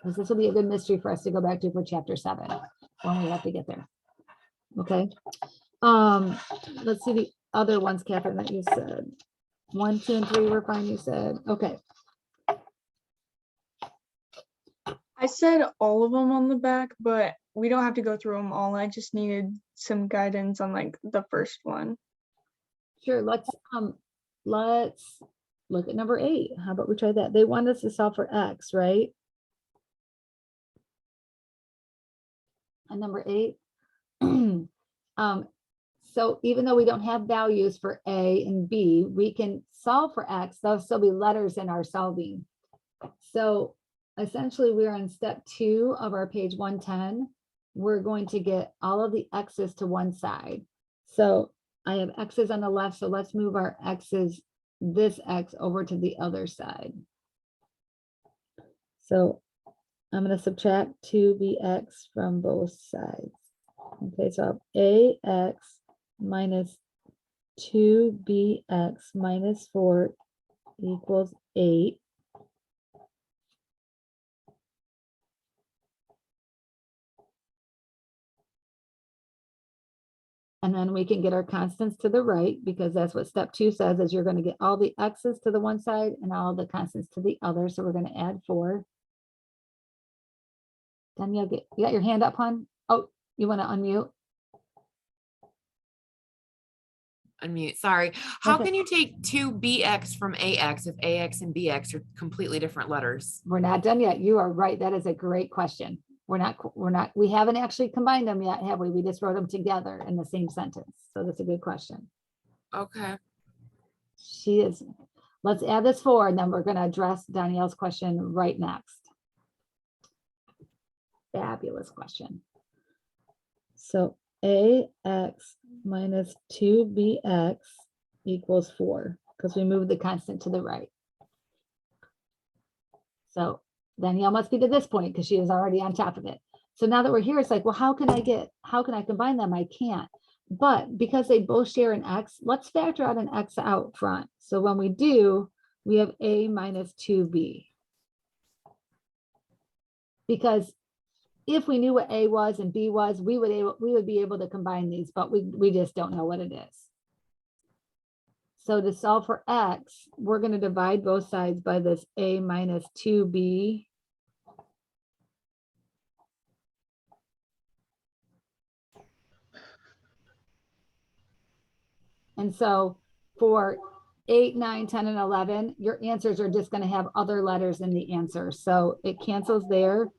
Because this will be a good mystery for us to go back to for chapter 7 when we have to get there. Okay. Let's see the other ones, Catherine, that you said. 1, 2, and 3 were fine, you said. Okay.
I said all of them on the back, but we don't have to go through them all. I just needed some guidance on like the first one.
Sure. Let's look at number 8. How about we try that? They want us to solve for X, right? And number 8. So even though we don't have values for A and B, we can solve for X. There'll still be letters in our solving. So essentially we're on step 2 of our page 110. We're going to get all of the X's to one side. So I have X's on the left. So let's move our X's, this X over to the other side. So I'm going to subtract 2bx from both sides. Okay, so ax minus 2bx minus 4 equals 8. And then we can get our constants to the right because that's what step 2 says is you're going to get all the x's to the one side and all the constants to the other. So we're going to add 4. Danielle, you got your hand up, hon? Oh, you want to unmute?
Unmute, sorry. How
Okay.
can you take 2bx from ax if ax and bx are completely different letters?
We're not done yet. You are right. That is a great question. We haven't actually combined them yet, have we? We just wrote them together in the same sentence. So that's a good question.
Okay.
She is, let's add this 4, and then we're going to address Danielle's question right next. Fabulous question. So ax minus 2bx equals 4, because we moved the constant to the right. So Danielle must be to this point because she is already on top of it. So now that we're here, it's like, well, how can I combine them? I can't. But because they both share an x, let's factor out an x out front. So when we do, we have a minus 2b. Because if we knew what a was and b was, we would be able to combine these, but we just don't know what it is. So to solve for x, we're going to divide both sides by this a minus 2b. And so for 8, 9, 10, and 11, your answers are just going to have other letters in the answer. So it cancels there.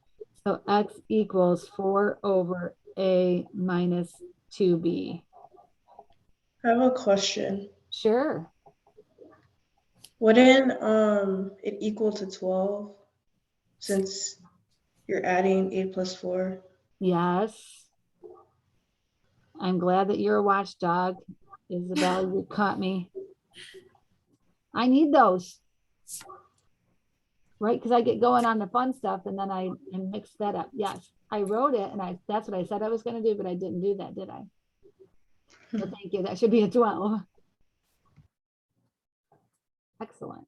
So x equals 4 over a minus 2b.
I have a question.
Sure.
Wouldn't it equal to 12 since you're adding 8 plus 4?
Yes. I'm glad that you're a watchdog, Isabel. You caught me. I need those. Right? Because I get going on the fun stuff and then I mix that up. Yes, I wrote it and that's what I said I was going to do, but I didn't do that, did I? So thank you. That should be a 12. Excellent.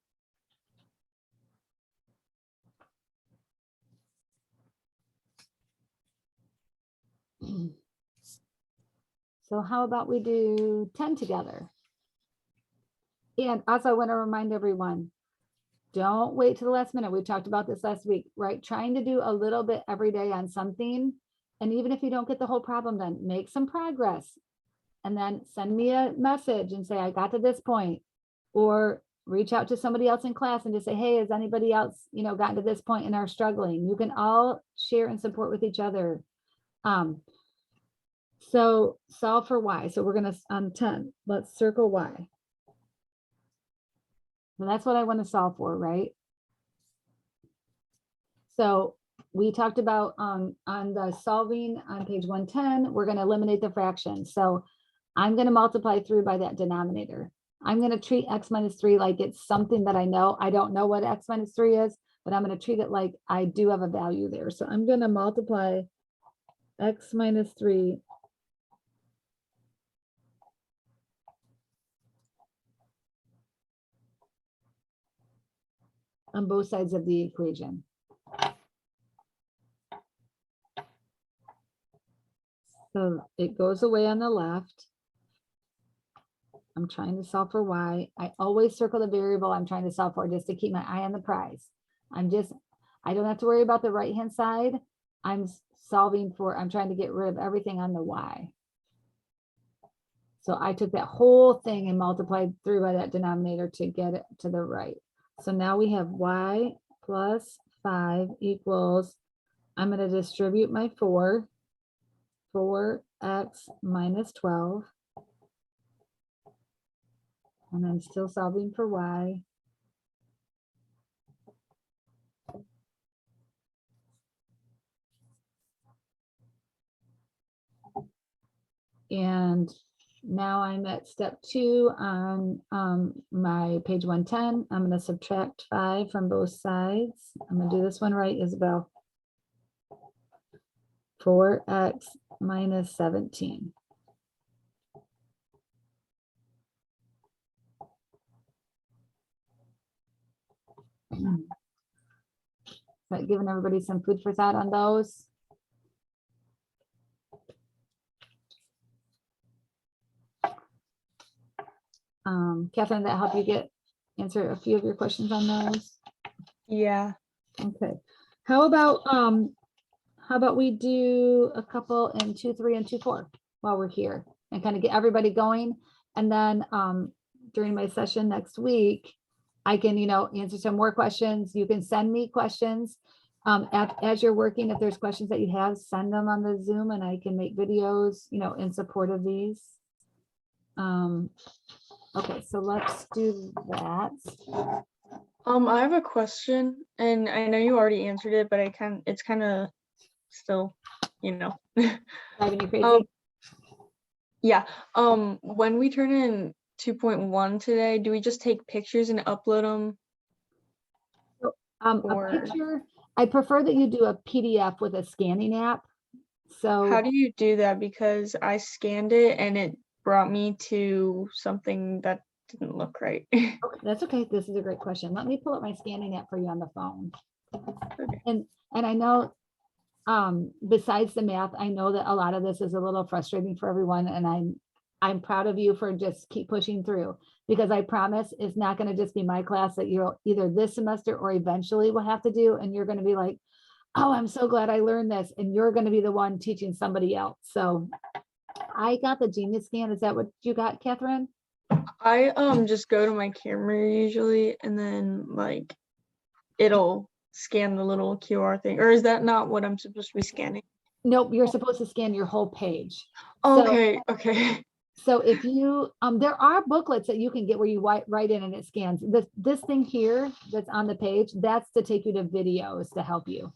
So how about we do 10 together? And also I want to remind everyone, don't wait to the last minute. We talked about this last week, right? Trying to do a little bit every day on something. And even if you don't get the whole problem done, make some progress. And then send me a message and say, I got to this point. Or reach out to somebody else in class and just say, hey, has anybody else, gotten to this point and are struggling? You can all share and support with each other. So solve for y. So we're going to, on 10, let's circle y. Well, that's what I want to solve for, right? So we talked about on the solving on page 110, we're going to eliminate the fraction. So I'm going to multiply through by that denominator. I'm going to treat x minus 3 like it's something that I know. I don't know what x minus 3 is, but I'm going to treat it like I do have a value there. So I'm going to multiply x minus 3 on both sides of the equation. So it goes away on the left. I'm trying to solve for y. I always circle the variable I'm trying to solve for just to keep my eye on the prize. I don't have to worry about the right-hand side. I'm trying to get rid of everything on the y. So I took that whole thing and multiplied through by that denominator to get it to the right. So now we have y plus 5 equals, I'm going to distribute my 4x minus 12. And I'm still solving for y. And now I'm at step 2 on my page 110. I'm going to subtract 5 from both sides. I'm going to do this one right, Isabel. 4x minus 17. But giving everybody some food for thought on those. Catherine, that help you answer a few of your questions on those?
Yeah.
Okay. How about we do a couple in 2-3 and 2-4 while we're here and kind of get everybody going. And then during my session next week, I can, answer some more questions. You can send me questions as you're working. If there's questions that you have, send them on the Zoom, and I can make videos, in support of these. So Okay, so let's do that.
I have a question, and I know you already answered it, but it's kind of still, you know.
Driving you crazy?
Um, yeah. When we turn in 2.1 today, do we just take pictures and upload them?
A
or-
picture, I prefer that you do a PDF with a scanning app. So
How do you do that? Because I scanned it and it brought me to something that didn't look right.
okay, that's okay. This is a great question. Let me pull up my scanning app for you on the phone.
Okay.
And I know, besides the math, I know that a lot of this is a little frustrating for everyone, and I'm proud of you for just keep pushing through, because I promise it's not going to just be my class that you'll either this semester or eventually will have to do, and you're going to be like, oh, I'm so glad I learned this, and you're going to be the one teaching somebody else. So I got the Genius Scan. Is that what you got, Catherine?
I just go to my camera usually, and then like it'll scan the little QR thing. Or is that not what I'm supposed to be scanning?
Nope, you're supposed to scan your whole page. So-
Okay, okay.
So if you, there are booklets that you can get where you write in and it scans. This thing here that's on the page, that's to take you to videos to help you.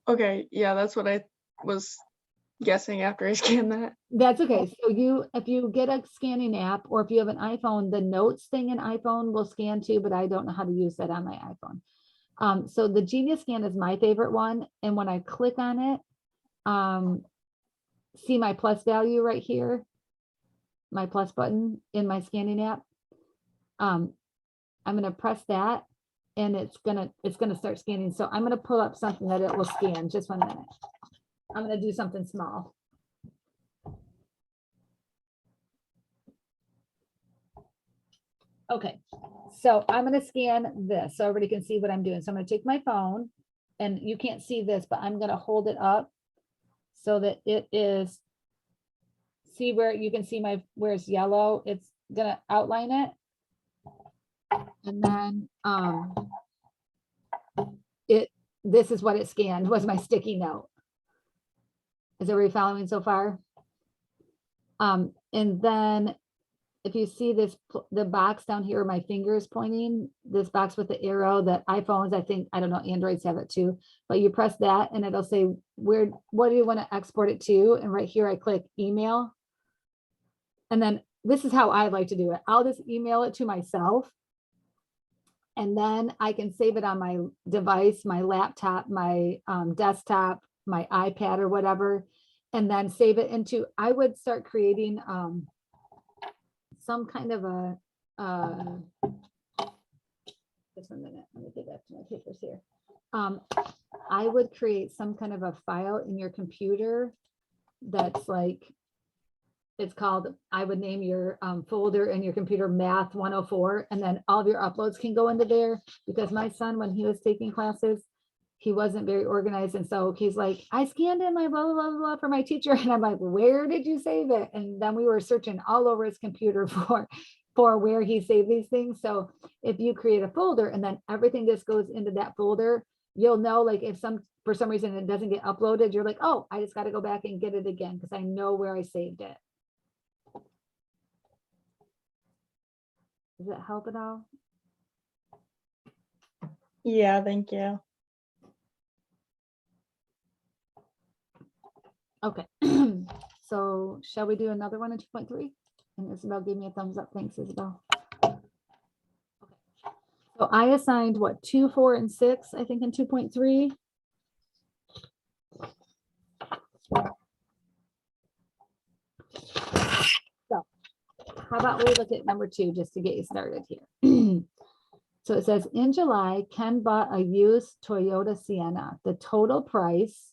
Okay, yeah, that's what I was guessing after I scanned that.
That's okay. So if you get a scanning app, or if you have an iPhone, the notes thing in iPhone will scan too, but I don't know how to use that on my iPhone. So the Genius Scan is my favorite one. And when I click on it, see my plus value right here, my plus button in my scanning app. I'm going to press that, and it's gonna start scanning. So I'm going to pull up something that it will scan. Just 1 minute. I'm going to do something small. Okay, so I'm going to scan this so everybody can see what I'm doing. So I'm going to take my phone, and you can't see this, but I'm going to hold it up so that it is, see where you can see where it's yellow, it's going to outline it. And then this is what it scanned, was my sticky note. Is everybody following so far? And then if you see this, the box down here, my finger is pointing, this box with the arrow, that iPhones, I think, I don't know, Androids have it too, but you press that and it'll say, what do you want to export it to? And right here, I click email. And then this is how I like to do it. I'll just email it to myself. And then I can save it on my device, my laptop, my desktop, my iPad or whatever, and then save it into, I would start creating some kind of a, just a minute, let me get back to my papers here. I would create some kind of a file in your computer that's like, it's called, I would name your folder in your computer Math 104, and then all of your uploads can go into there, because my son, when he was taking classes, he wasn't very organized. And so he's like, I scanned in my blah, blah, blah, blah for my teacher. And I'm like, where did you save it? And then we were searching all over his computer for where he saved these things. So if you create a folder and then everything just goes into that folder, you'll know, like if for some reason it doesn't get uploaded, you're like, oh, I just got to go back and get it again, because I know where I saved it. Does that help at all?
Yeah, thank you.
Okay. So shall we do another one in 2.3? And Isabel gave me a thumbs up. Thanks, Isabel. Okay. So I assigned what, 2, 4, and 6, I think, in 2.3. So how about we look at number 2 just to get you started here. So it says, in July, Ken bought a used Toyota Sienna. The total price,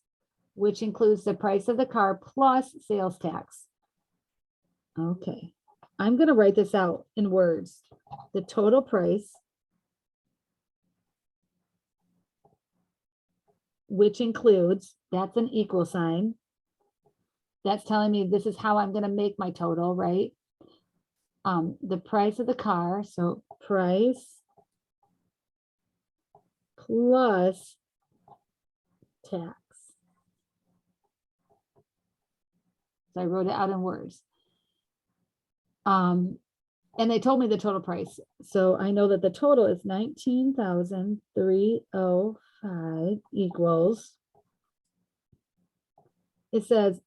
which includes the price of the car plus sales tax. Okay, I'm going to write this out in words. The total price, which includes, that's an equal sign. That's telling me this is how I'm going to make my total, right? The price of the car, so price plus tax. So I wrote it out in words. And they told me the total price. So I know that the total is 19,305 equals. It says,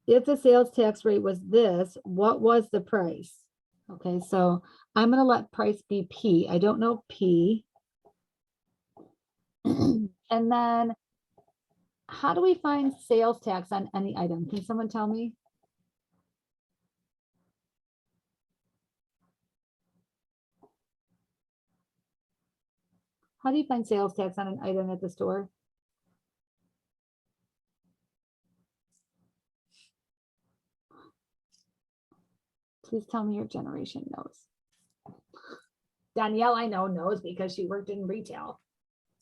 if the sales tax rate was this, what was the price? Okay, so I'm gonna let price be P. I don't know P. And then how do we find sales tax on any item? Can someone tell me? How do you find sales tax on an item at the store? Please tell me your generation knows. Danielle, I know, knows because she worked in retail.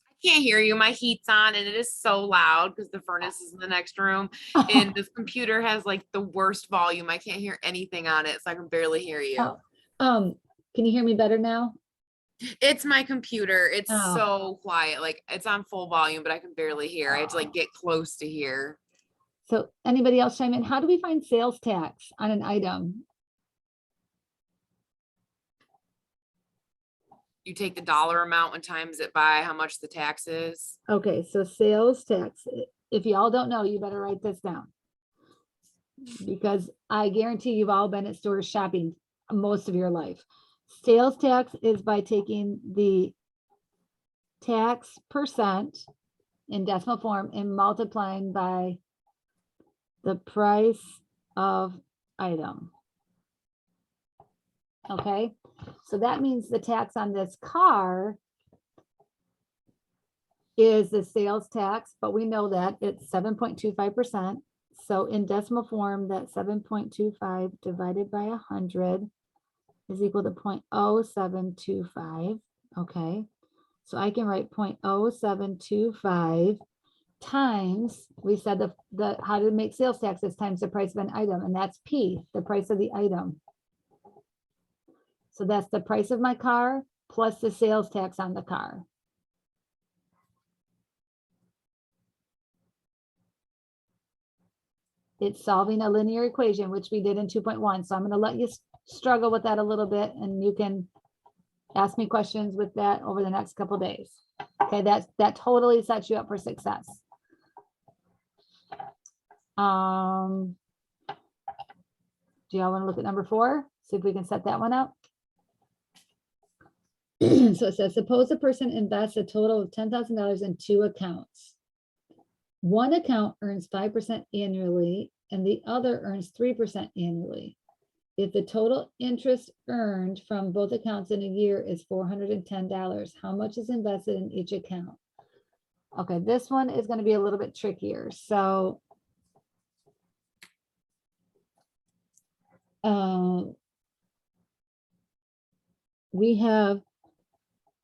I can't hear you. My heat's on and it is so loud because the furnace is in the next room. And this computer has like the worst volume. I can't hear anything on it, so I can barely hear you.
Can you hear me better now?
It's my computer. It's
Oh.
so quiet. Like it's on full volume, but I can barely hear. I have to like get close to hear.
So anybody else chime in? How do we find sales tax on an item?
You take the dollar amount and times it by how much the tax is.
Okay, so sales tax, if y'all don't know, you better write this down. Because I guarantee you've all been at stores shopping most of your life. Sales tax is by taking the tax percent in decimal form and multiplying by the price of item. Okay, so that means the tax on this car is the sales tax, but we know that it's 7.25%. So in decimal form, that 7.25 divided by 100 is equal to 0.0725. Okay, so I can write 0.0725 times, we said the how to make sales taxes times the price of an item, and that's P, the price of the item. So that's the price of my car plus the sales tax on the car. It's solving a linear equation, which we did in 2.1. So I'm going to let you struggle with that a little bit, and you can ask me questions with that over the next couple days. Okay, that totally sets you up for success. Do y'all want to look at number 4? See if we can set that one up. So it says, suppose a person invests a total of $10,000 in 2 accounts. One account earns 5% annually and the other earns 3% annually. If the total interest earned from both accounts in a year is $410, how much is invested in each account? Okay, this one is going to be a little bit trickier. So we have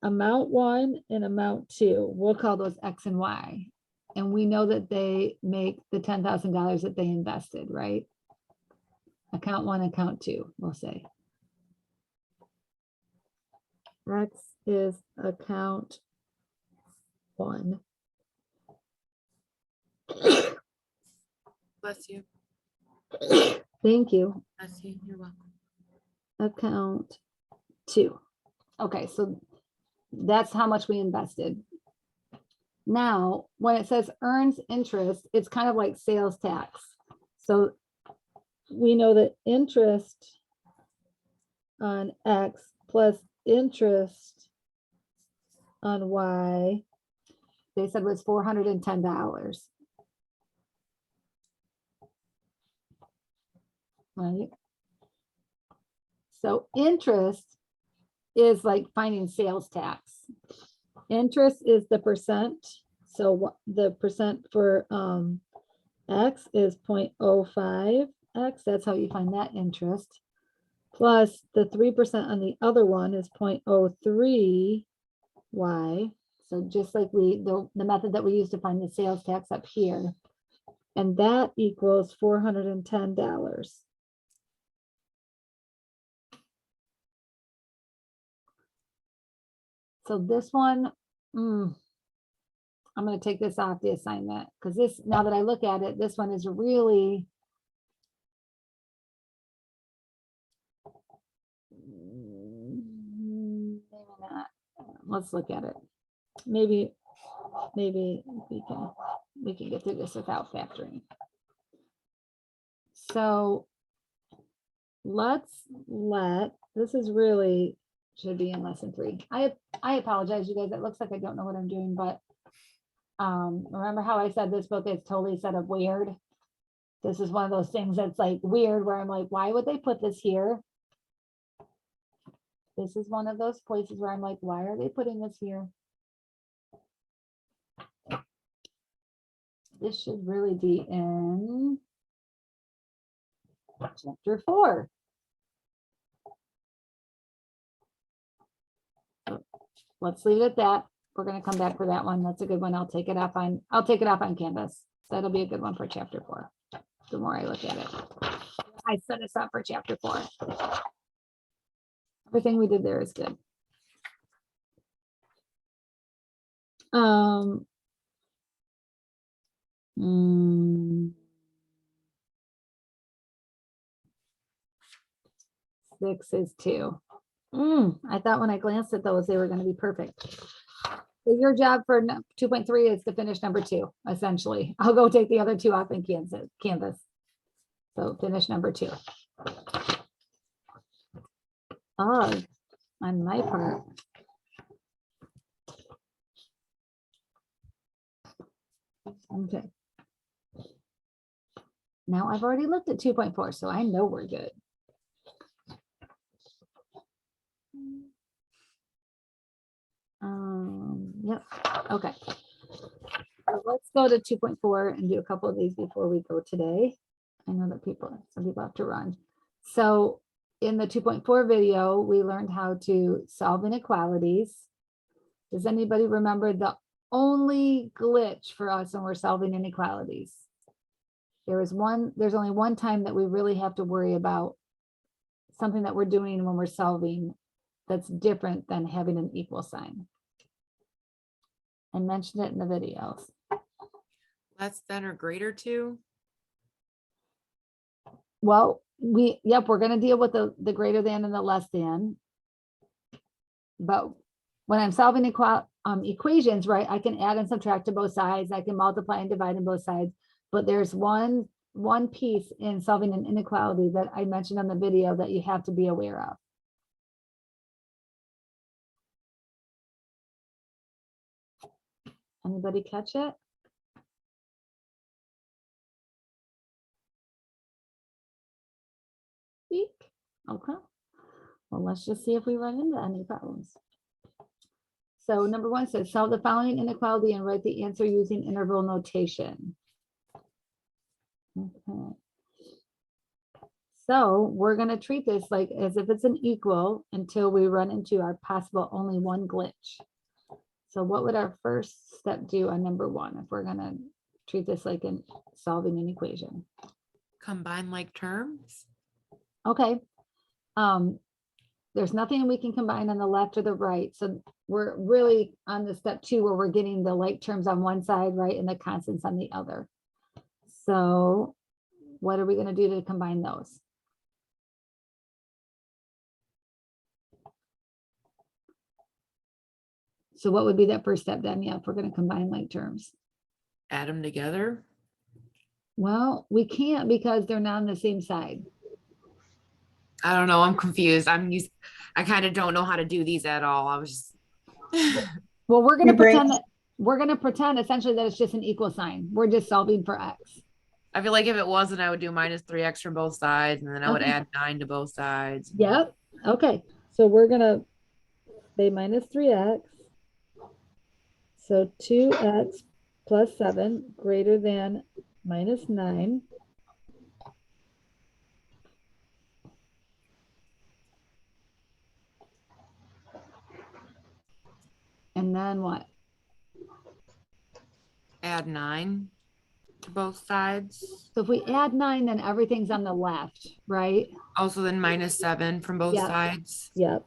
amount 1 and amount 2. We'll call those X and Y. And we know that they make the $10,000 that they invested, right? Account 1, account 2, we'll say. X is account 1.
Bless you.
Thank you.
Bless you. You're welcome.
Account 2. Okay, so that's how much we invested. Now, when it says earns interest, it's kind of like sales tax. So we know that interest on X plus interest on Y, they said was $410. Right? So interest is like finding sales tax. Interest is the percent. So what the percent for X is 0.05 X. That's how you find that interest. Plus the 3% on the other one is 0.03 Y. So just like the method that we use to find the sales tax up here. And that equals $410. So this one, I'm going to take this off the assignment because this, now that I look at it, this one is really, let's look at it. Maybe we can get through this without factoring. So this is really should be in lesson 3. I apologize, you guys. It looks like I don't know what I'm doing, but remember how I said this book is totally set up weird? This is one of those things that's like weird where I'm like, why would they put this here? This is one of those places where I'm like, why are they putting this here? This should really be in chapter 4. Let's leave it at that. We're going to come back for that one. That's a good one. I'll take it off on Canvas. So that'll be a good one for chapter 4. The more I look at it, I set us up for chapter 4. Everything we did there is good. Six is 2. I thought when I glanced at those, they were going to be perfect. So your job for 2.3 is to finish number 2, essentially. I'll go take the other 2 off in Canvas. So finish number 2. Oh, on my part. Okay. Now I've already looked at 2.4, so I know we're good. Yep. Okay. So let's go to 2.4 and do a couple of these before we go today. I know that some people have to run. So in the 2.4 video, we learned how to solve inequalities. Does anybody remember the only glitch for us when we're solving inequalities? There's only one time that we really have to worry about something that we're doing when we're solving that's different than having an equal sign. I mentioned it in the videos.
Less than or greater to?
Well, we're going to deal with the greater than and the less than. But when I'm solving equations, right, I can add and subtract to both sides. I can multiply and divide on both sides. But there's one piece in solving an inequality that I mentioned on the video that you have to be aware of. Anybody catch it? Speak. Okay. Well, let's just see if we run into any problems. So number 1 says solve the following inequality and write the answer using interval notation. Okay. So we're going to treat this like as if it's an equal until we run into our possible only one glitch. So what would our first step do on number 1 if we're going to treat this like in solving an equation?
Combine like terms?
Okay. There's nothing we can combine on the left or the right. So we're really on the step 2 where we're getting the like terms on one side, right, and the constants on the other. So what are we going to do to combine those? So what would be that first step, Danielle, if we're going to combine like terms?
Add them together?
Well, we can't because they're not on the same side.
I don't know. I'm confused. I kind of don't know how to do these at all. I was just.
Well, we're going
Your
to
brain-
pretend essentially that it's just an equal sign. We're just solving for X.
I feel like if it wasn't, I would do minus 3x from both sides, and then I would
Okay.
add 9 to both sides.
Yep. Okay. So we're going to say minus 3x. So 2x plus 7 greater than minus 9. And then what?
Add 9 to both sides.
So if we add 9, then everything's on the left, right?
Also then minus 7 from both
Yeah.
sides.
Yep.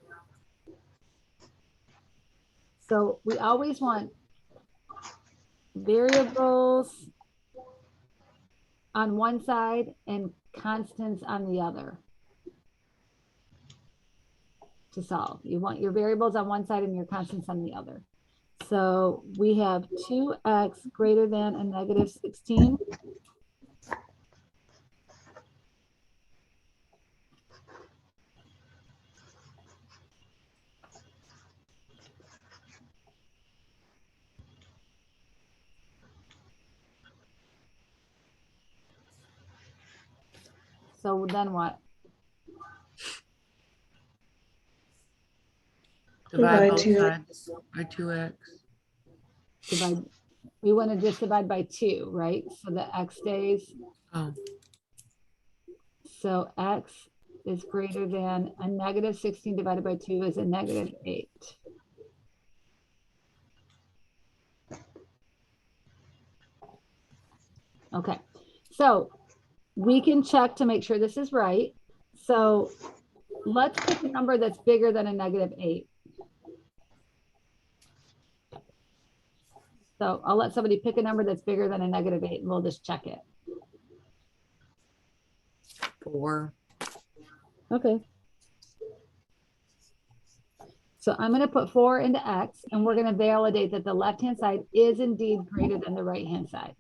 So we always want variables on one side and constants on the other. to solve. You want your variables on one side and your constants on the other. So we have 2x greater than a negative 16. So then what?
Divide
Divide
both
2x.
sides by 2x.
Divide. We want to just divide by 2, right? So the x stays.
Oh,
So x is greater than a negative 16 divided by 2 is a negative 8. Okay, so we can check to make sure this is right. So let's pick a number that's bigger than a negative 8. So I'll let somebody pick a number that's bigger than a negative 8 and we'll just check it.
4.
Okay. So I'm going to put 4 into x and we're going to validate that the left-hand side is indeed greater than the right-hand side.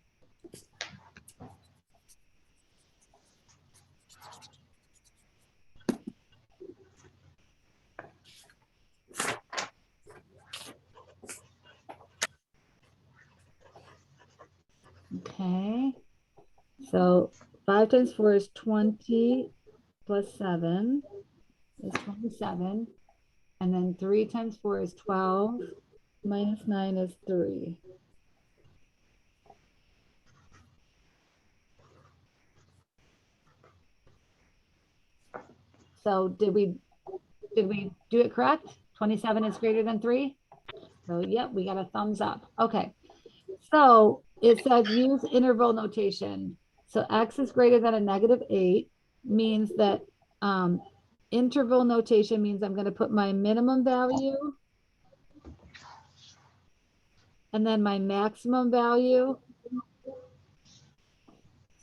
Okay. So 5 times 4 is 20 plus 7 is 27. And then 3 times 4 is 12. Minus 9 is 3. So did we do it correct? 27 is greater than 3? So yep, we got a thumbs up. Okay. So it says use interval notation. So x is greater than a negative 8 means that interval notation means I'm going to put my minimum value and then my maximum value.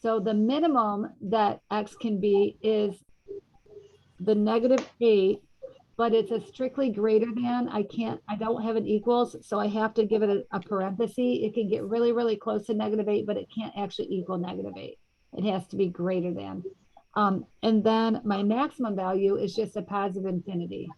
So the minimum that x can be is the negative 8, but it's a strictly greater than. I don't have an equals, so I have to give it a parenthesis. It can get really, really close to negative 8, but it can't actually equal negative 8. It has to be greater than. And then my maximum value is just a positive infinity.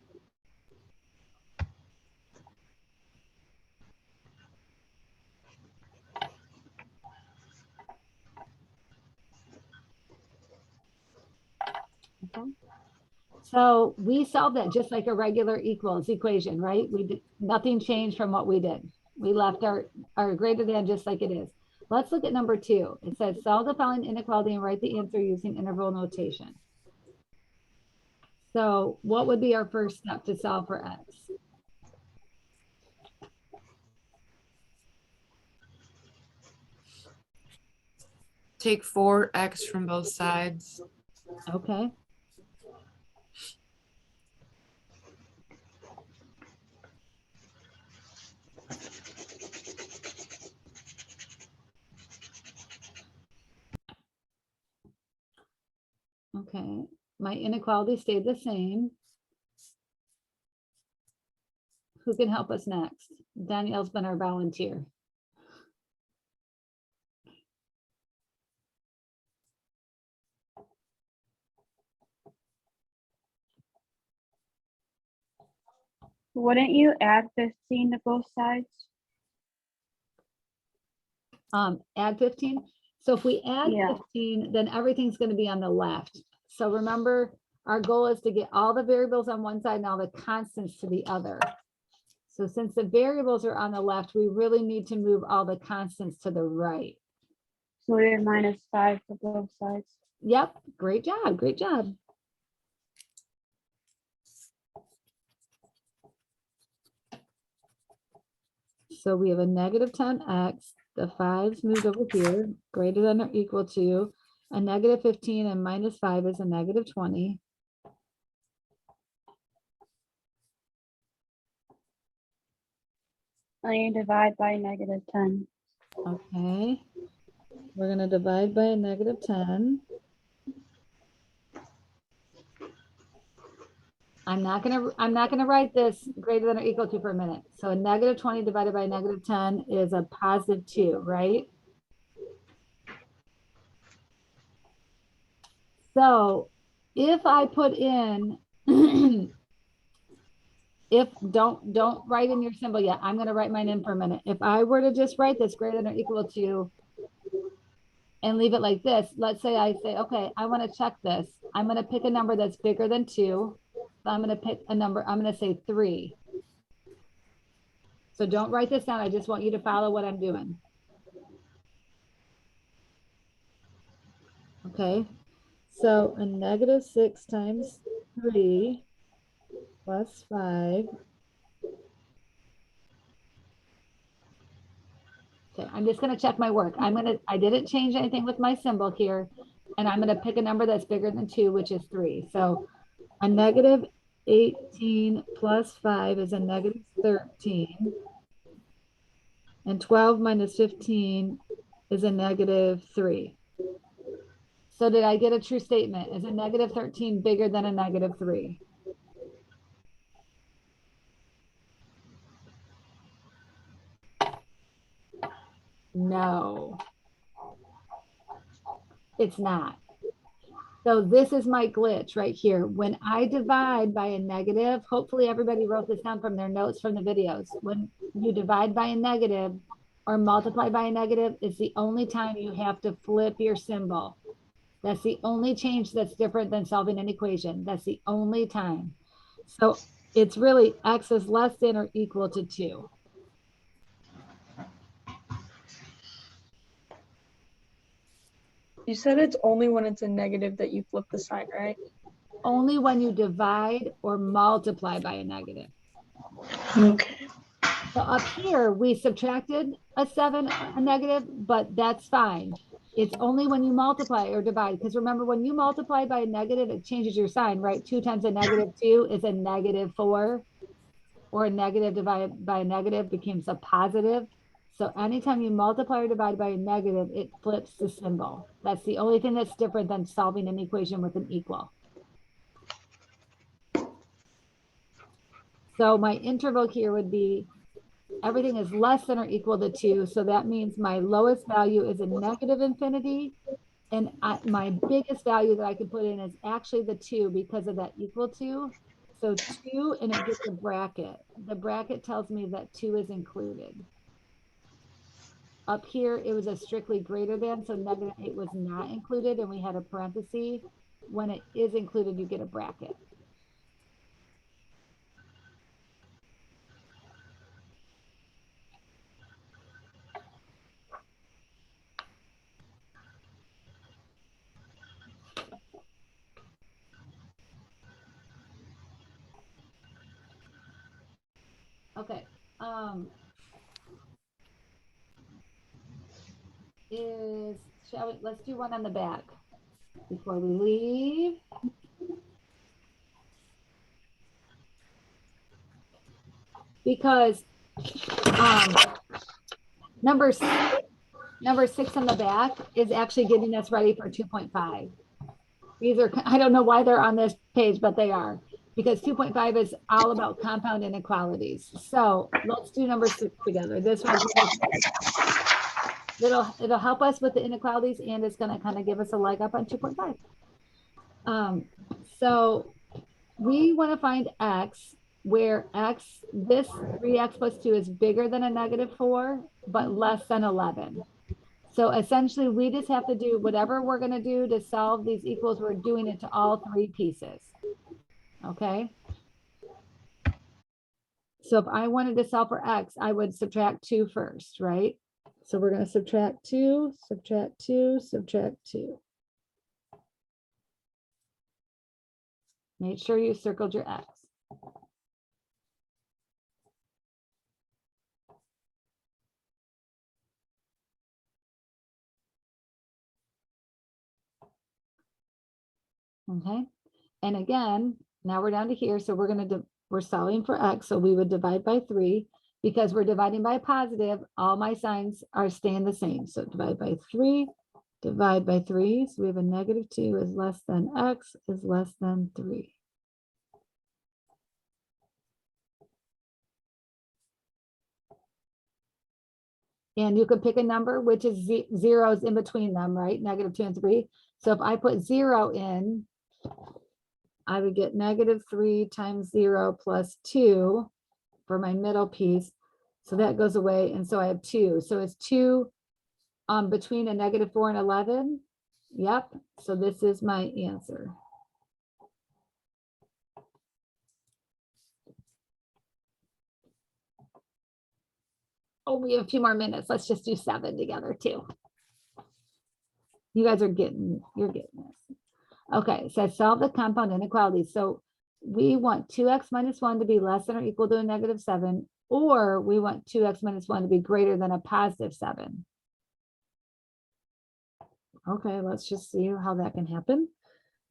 Okay. So we solved that just like a regular equals equation, right? We did nothing changed from what we did. We left our greater than just like it is. Let's look at number 2. It says solve the following inequality and write the answer using interval notation. So what would be our first step to solve for x?
Take 4x from both sides.
Okay. Okay, my inequality stayed the same. Who can help us next? Danielle's been our volunteer.
Wouldn't you add 15 to both sides?
Add 15. So if we add
Yeah.
15, then everything's going to be on the left. So remember, our goal is to get all the variables on one side and all the constants to the other. So since the variables are on the left, we really need to move all the constants to the right.
So we have -5 for both sides.
Yep, great job, great job. So we have a negative 10x, the 5's moved over here, greater than or equal to a negative 15 and -5 is a negative 20.
And you divide by -10.
Okay, we're gonna divide by a negative 10. I'm not gonna write this greater than or equal to for a minute. So a negative 20 divided by a negative 10 is a positive 2, right? So if I put in, if don't write in your symbol yet, I'm gonna write mine in for a minute. If I were to just write this greater than or equal to and leave it like this, let's say I say, okay, I want to check this. I'm gonna pick a number that's bigger than 2. So I'm gonna pick a number, I'm gonna say 3. So don't write this down. I just want you to follow what I'm doing. Okay, so a negative 6 times 3 plus 5. Okay, I'm just gonna check my work. I didn't change anything with my symbol here, and I'm gonna pick a number that's bigger than 2, which is 3. So a negative 18 plus 5 is a negative 13. And 12 minus 15 is a negative 3. So did I get a true statement? Is a negative 13 bigger than a negative 3? No, it's not. So this is my glitch right here. When I divide by a negative, hopefully everybody wrote this down from their notes from the videos. When you divide by a negative or multiply by a negative, it's the only time you have to flip your symbol. That's the only change that's different than solving an equation. That's the only time. So it's really x is less than or equal to 2.
You said it's only when it's a negative that you flip the sign, right?
Only when you divide or multiply by a negative.
Okay.
So up here, we subtracted a 7, a negative, but that's fine. It's only when you multiply or divide, because remember, when you multiply by a negative, it changes your sign, right? 2 times a negative 2 is a negative 4, or a negative divided by a negative becomes a positive. So anytime you multiply or divide by a negative, it flips the symbol. That's the only thing that's different than solving an equation with an equal. So my interval here would be everything is less than or equal to 2. So that means my lowest value is a negative infinity. And my biggest value that I could put in is actually the 2 because of that equal to. So 2, and it gets a bracket. The bracket tells me that 2 is included. Up here, it was a strictly greater than, so negative 8 was not included, and we had a parenthesis. When it is included, you get a bracket. Okay. Let's do one on the back before we leave. Because number 6 on the back is actually getting us ready for 2.5. These are, I don't know why they're on this page, but they are, because 2.5 is all about compound inequalities. So let's do number 6 together. This one, it'll help us with the inequalities, and it's going to kind of give us a leg up on 2.5. So we want to find x where this 3x plus 2 is bigger than a negative 4, but less than 11. So essentially, we just have to do whatever we're going to do to solve these equals. We're doing it to all 3 pieces. Okay. So if I wanted to solve for x, I would subtract 2 first, right? So we're going to subtract 2, subtract 2, subtract 2. Make sure you circled your x. Okay. And again, now we're down to here. So we're solving for x. So we would divide by 3. Because we're dividing by a positive, all my signs are staying the same. So divide by 3, divide by 3. So we have a negative 2 is less than x is less than 3. And you can pick a number, which is zeros in between them, right? -2 and 3. So if I put 0 in, I would get -3 times 0 plus 2 for my middle piece. So that goes away. And so I have 2. So it's 2 between a -4 and 11. Yep. So this is my answer. Oh, we have a few more minutes. Let's just do 7 together too. You guys are you're getting this. Okay, so solve the compound inequality. So we want 2x minus 1 to be less than or equal to a -7, or we want 2x minus 1 to be greater than a +7. Okay, let's just see how that can happen.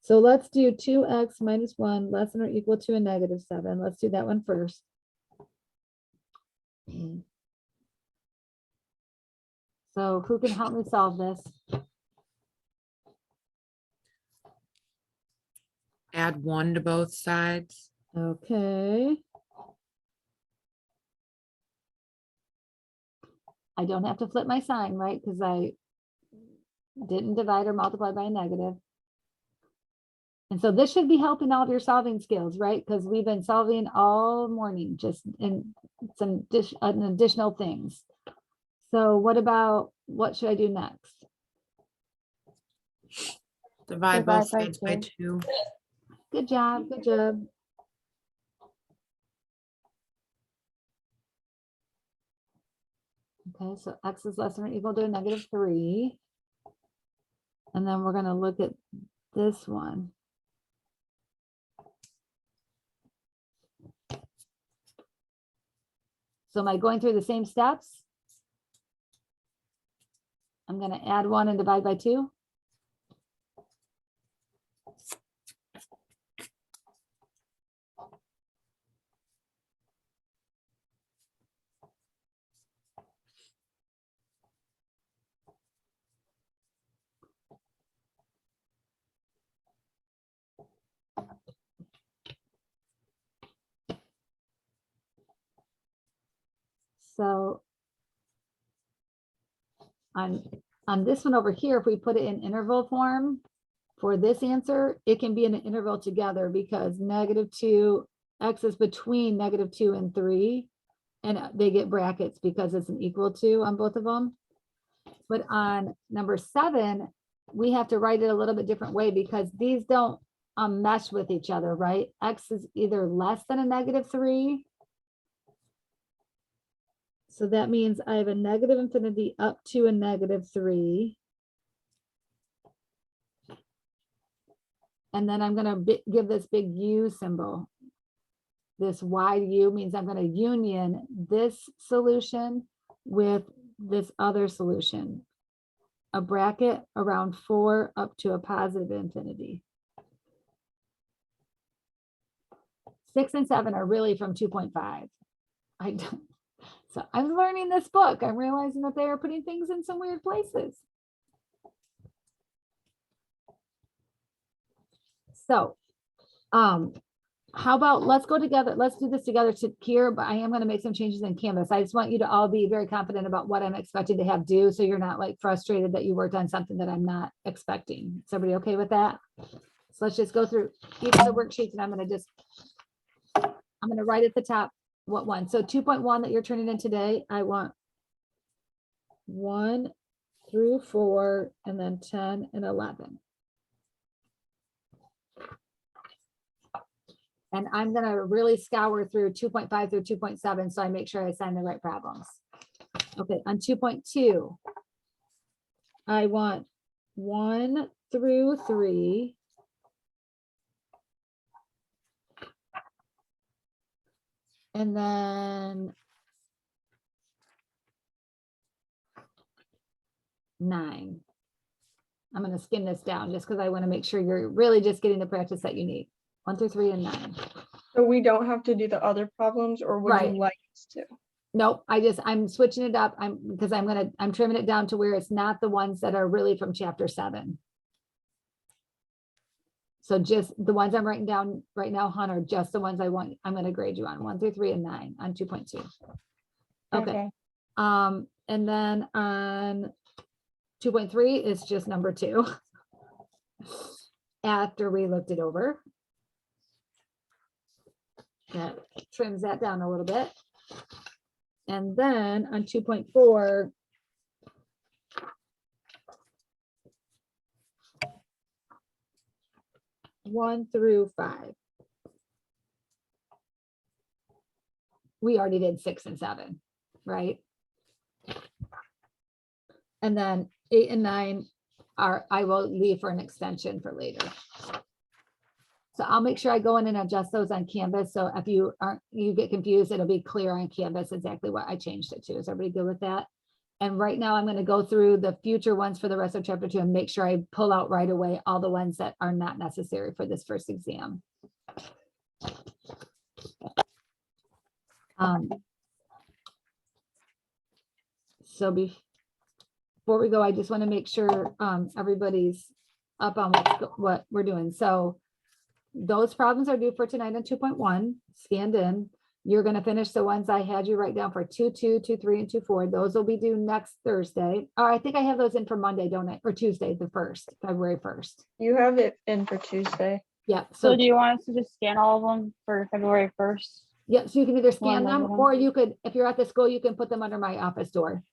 So let's do 2x minus 1 less than or equal to a -7. Let's do that one first. So who can help me solve this?
Add 1 to both sides.
Okay. I don't have to flip my sign, right? Because I didn't divide or multiply by a negative. And so this should be helping all of your solving skills, right? Because we've been solving all morning, just in some additional things. So what should I do next?
Divide both sides by 2.
Good job, good job. Okay, so x is less than or equal to a -3. And then we're going to look at this one. So am I going through the same steps? I'm going to add 1 and divide by 2. So on this one over here, if we put it in interval form for this answer, it can be in an interval together because -2, x is between -2 and 3, and they get brackets because it's an equal to on both of them. But on number 7, we have to write it a little bit different way because these don't mesh with each other, right? X is either less than a -3. So that means I have a negative infinity up to a -3. And then I'm going to give this big U symbol. This wide U means I'm going to union this solution with this other solution. A bracket around 4 up to a positive infinity. 6 and 7 are really from 2.5. I don't. So I'm learning this book. I'm realizing that they are putting things in some weird places. So how about let's go together. Let's do this together here, but I am going to make some changes in Canvas. I just want you to all be very confident about what I'm expecting to have do. So you're not like frustrated that you worked on something that I'm not expecting. Is everybody okay with that? So let's just go through each of the worksheets and I'm going to write at the top what one. So 2.1 that you're turning in today, I want 1 through 4 and then 10 and 11. And I'm going to really scour through 2.5 through 2.7 so I make sure I assign the right problems. Okay, on 2.2, I want 1 through 3. And then 9. I'm going to skim this down just because I want to make sure you're really just getting the practice that you need. 1 through 3 and 9.
So we don't have to do the other problems, or would
Right.
you like us to?
Nope, I'm switching it up. I'm trimming it down to where it's not the ones that are really from chapter 7. So just the ones I'm writing down right now, Hun, are just the ones I'm going to grade you on 1 through 3 and 9 on 2.2. Okay. And then on 2.3 is just number 2. After we looked it over. That trims that down a little bit. And then on 2.4, one through 5. We already did 6 and 7, right? And then 8 and 9 are, I will leave for an extension for later. So I'll make sure I go in and adjust those on Canvas. So if you get confused, it'll be clear on Canvas exactly what I changed it to. Is everybody good with that? And right now I'm going to go through the future ones for the rest of chapter 2 and make sure I pull out right away all the ones that are not necessary for this first exam. So before we go, I just want to make sure everybody's up on what we're doing. So those problems are due for tonight on 2.1, scanned in. You're going to finish the ones I had you write down for 2.2, 2.3, and 2.4. Those will be due next Thursday. Or I think I have those in for Monday, don't I? Or Tuesday, the 1st, February 1st.
You have it in for Tuesday.
Yeah.
So do you want us to just scan all of them for February 1st?
Yeah, so you can either scan
One of
them
them.
or you could, if you're at the school, you can put them under my office door.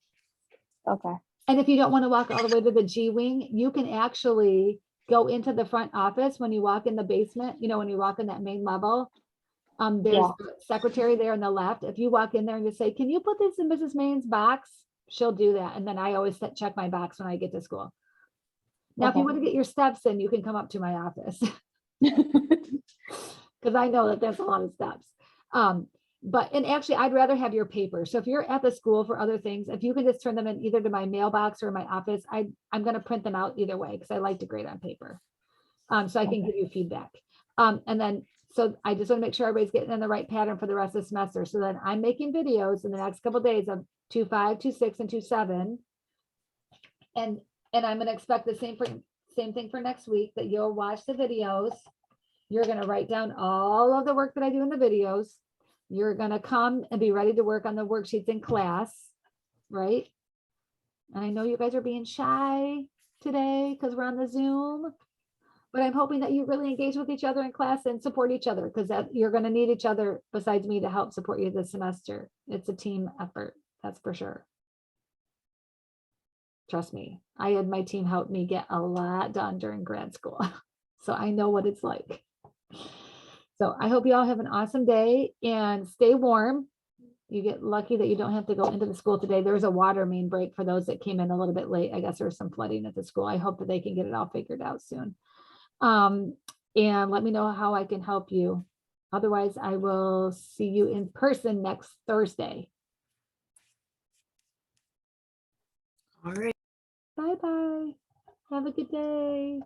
Okay.
And if you don't want to walk all the way to the G wing, you can actually go into the front office when you walk in the basement, you know, when you walk in that main level. There's
Yeah.
a secretary there on the left. If you walk in there and just say, can you put this in Mrs. Main's box? She'll do that. And then I always check my box when I get to school. Now, if you
Okay.
want to get your steps in, you can come up to my office. Because I know that that's a lot of steps. And actually, I'd rather have your paper. So if you're at the school for other things, if you can just turn them in either to my mailbox or my office, I'm going to print them out either way because I like to grade on paper. So I can give you feedback. And then, so I just want to make sure everybody's getting in the right pattern for the rest of the semester. So then I'm making videos in the next couple of days of 2.5, 2.6, and 2.7. And I'm going to expect the same thing for next week, that you'll watch the videos. You're going to write down all of the work that I do in the videos. You're going to come and be ready to work on the worksheets in class, right? And I know you guys are being shy today because we're on the Zoom, but I'm hoping that you really engage with each other in class and support each other, because that you're going to need each other besides me to help support you this semester. It's a team effort, that's for sure. Trust me, I had my team help me get a lot done during grad school. So I know what it's like. So I hope you all have an awesome day and stay warm. You get lucky that you don't have to go into the school today. There's a water main break for those that came in a little bit late. I guess there's some flooding at the school. I hope that they can get it all figured out soon. And let me know how I can help you. Otherwise, I will see you in person next Thursday.
All right.
Bye-bye. Have a good day.